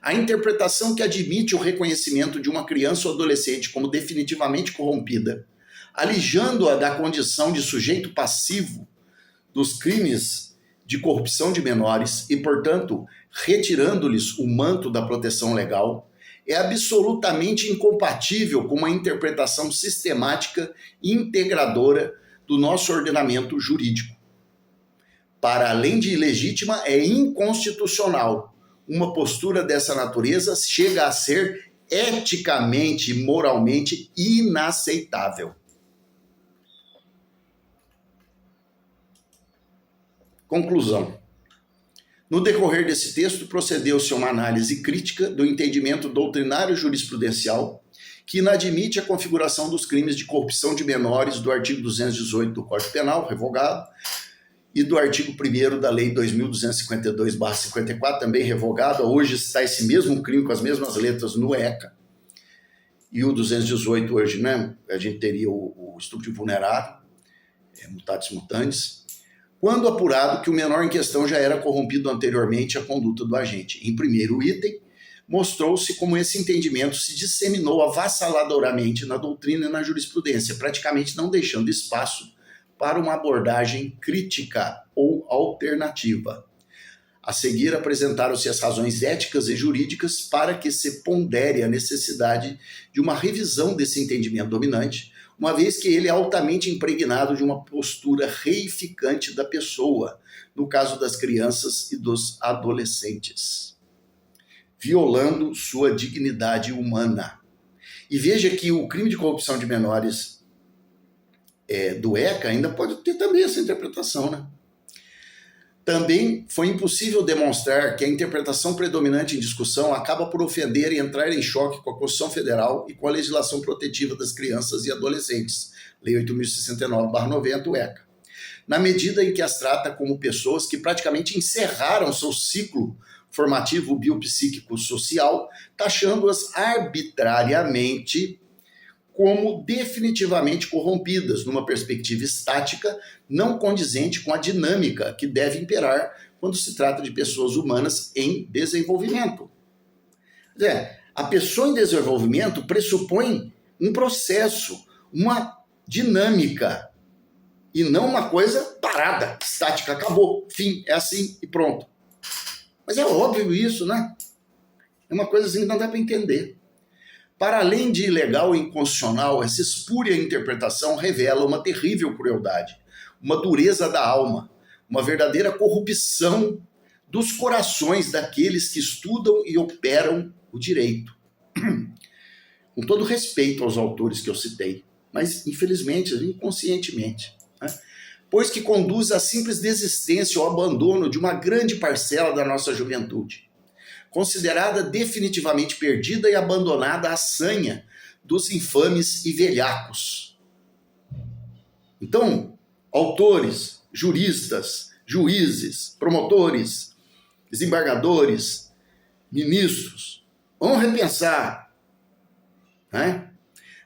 Speaker 1: a interpretação que admite o reconhecimento de uma criança ou adolescente como definitivamente corrompida, alijando-a da condição de sujeito passivo dos crimes de corrupção de menores e, portanto, retirando-lhes o manto da proteção legal, é absolutamente incompatível com uma interpretação sistemática e integradora do nosso ordenamento jurídico. Para além de ilegítima, é inconstitucional. Uma postura dessa natureza chega a ser eticamente e moralmente inaceitável. Conclusão. No decorrer desse texto, procedeu-se a uma análise crítica do entendimento doutrinário jurisprudencial que inadmite a configuração dos crimes de corrupção de menores do artigo 218 do Código Penal, revogado, e do artigo 1º da Lei 2.252/54, também revogado. Hoje está esse mesmo crime com as mesmas letras no ECA. E o 218 hoje, né, a gente teria o estupro de vulnerável, mutatis mutandis, quando apurado que o menor em questão já era corrompido anteriormente à conduta do agente. Em primeiro item, mostrou-se como esse entendimento se disseminou avassaladoramente na doutrina e na jurisprudência, praticamente não deixando espaço para uma abordagem crítica ou alternativa. A seguir, apresentaram-se as razões éticas e jurídicas para que se pondere a necessidade de uma revisão desse entendimento dominante, uma vez que ele é altamente impregnado de uma postura reificante da pessoa, no caso das crianças e dos adolescentes, violando sua dignidade humana. E veja que o crime de corrupção de menores do ECA ainda pode ter também essa interpretação, né? Também foi impossível demonstrar que a interpretação predominante em discussão acaba por ofender e entrar em choque com a Constituição Federal e com a legislação protetiva das crianças e adolescentes, Lei 8.069/90, o ECA, na medida em que as trata como pessoas que praticamente encerraram seu ciclo formativo biopsíquico-social, taxando-as arbitrariamente como definitivamente corrompidas, numa perspectiva estática, não condizente com a dinâmica que deve imperar quando se trata de pessoas humanas em desenvolvimento. A pessoa em desenvolvimento pressupõe um processo, uma dinâmica, e não uma coisa parada, estática, acabou, fim, é assim e pronto. Mas é óbvio isso, né? É uma coisa assim que não dá para entender. Para além de ilegal e inconstitucional, essa espúria interpretação revela uma terrível crueldade, uma dureza da alma, uma verdadeira corrupção dos corações daqueles que estudam e operam o direito. Com todo respeito aos autores que eu citei, mas infelizmente, inconscientemente, né? Pois que conduz à simples desistência ou abandono de uma grande parcela da nossa juventude, considerada definitivamente perdida e abandonada à sanha dos infames e velhacos. Então, autores, juristas, juízes, promotores, desembargadores, ministros, vão repensar, né?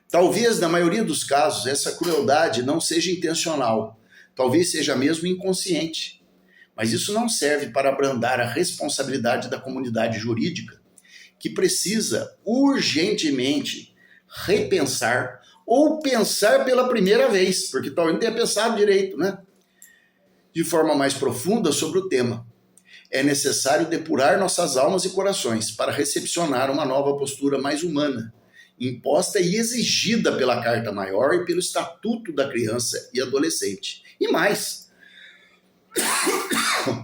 Speaker 1: Talvez, na maioria dos casos, essa crueldade não seja intencional, talvez seja mesmo inconsciente, Mas isso não serve para abrandar a responsabilidade da comunidade jurídica, que precisa urgentemente repensar ou pensar pela primeira vez, porque talvez não tenha pensado direito, né? De forma mais profunda sobre o tema. É necessário depurar nossas almas e corações para recepcionar uma nova postura mais humana, imposta e exigida pela Carta Maior e pelo Estatuto da Criança e Adolescente. E mais,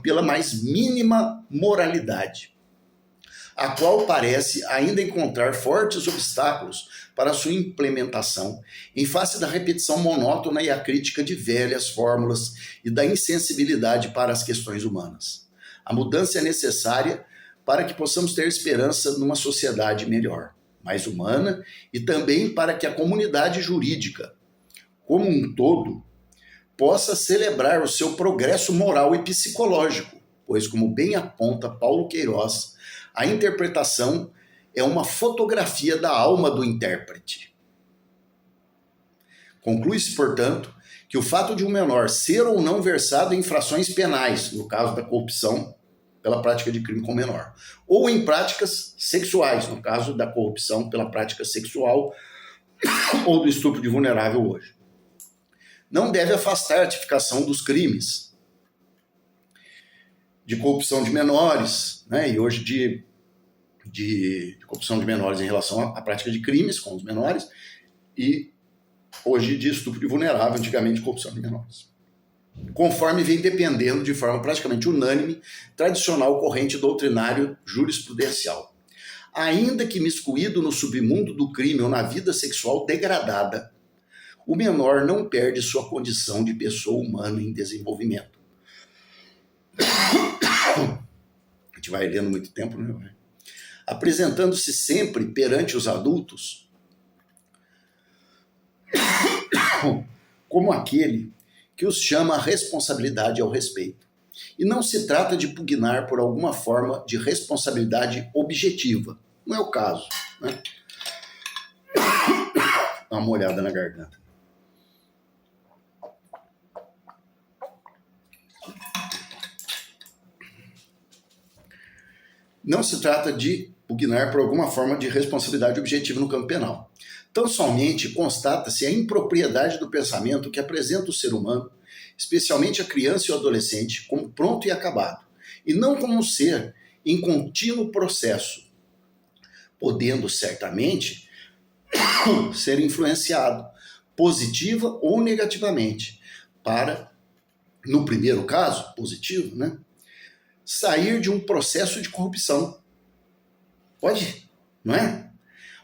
Speaker 1: pela mais mínima moralidade, a qual parece ainda encontrar fortes obstáculos para sua implementação, em face da repetição monótona e a crítica de velhas fórmulas e da insensibilidade para as questões humanas. A mudança é necessária para que possamos ter esperança numa sociedade melhor, mais humana, e também para que a comunidade jurídica, como um todo, possa celebrar o seu progresso moral e psicológico, pois, como bem aponta Paulo Queiroz, a interpretação é uma fotografia da alma do intérprete. Conclui-se, portanto, que o fato de um menor ser ou não versado em infrações penais, no caso da corrupção pela prática de crime com menor, ou em práticas sexuais, no caso da corrupção pela prática sexual ou do estupro de vulnerável hoje, não deve afastar a tipificação dos crimes de corrupção de menores, né, e hoje de corrupção de menores em relação à prática de crimes com os menores, e hoje de estupro de vulnerável, antigamente de corrupção de menores. Conforme vem dependendo de forma praticamente unânime, tradicional corrente doutrinário jurisprudencial. Ainda que miscuído no submundo do crime ou na vida sexual degradada, o menor não perde sua condição de pessoa humana em desenvolvimento. A gente vai lendo muito tempo, né? Apresentando-se sempre perante os adultos como aquele que os chama a responsabilidade ao respeito. E não se trata de pugnar por alguma forma de responsabilidade objetiva. Não é o caso, né? Dá uma olhada na garganta. Não se trata de pugnar por alguma forma de responsabilidade objetiva no campo penal. Tão somente constata-se a impropriedade do pensamento que apresenta o ser humano, especialmente a criança e o adolescente, como pronto e acabado, e não como um ser em contínuo processo, podendo certamente ser influenciado, positiva ou negativamente, para, no primeiro caso, positivo, né, sair de um processo de corrupção. Pode, não é?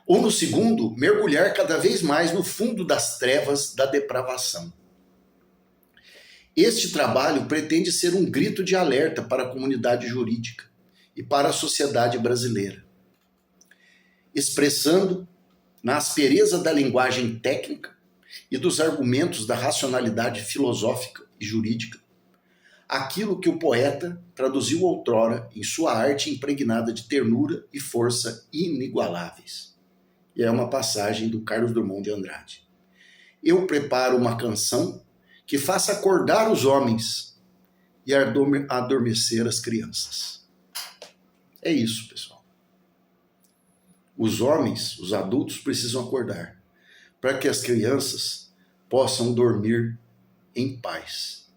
Speaker 1: Ou no segundo, mergulhar cada vez mais no fundo das trevas da depravação. Este trabalho pretende ser um grito de alerta para a comunidade jurídica e para a sociedade brasileira, expressando na aspereza da linguagem técnica e dos argumentos da racionalidade filosófica e jurídica aquilo que o poeta traduziu outrora em sua arte impregnada de ternura e força inigualáveis. E é uma passagem do Carlos Drummond de Andrade. Eu preparo uma canção que faça acordar os homens e adormecer as crianças. É isso, pessoal. Os homens, os adultos, precisam acordar para que as crianças possam dormir em paz.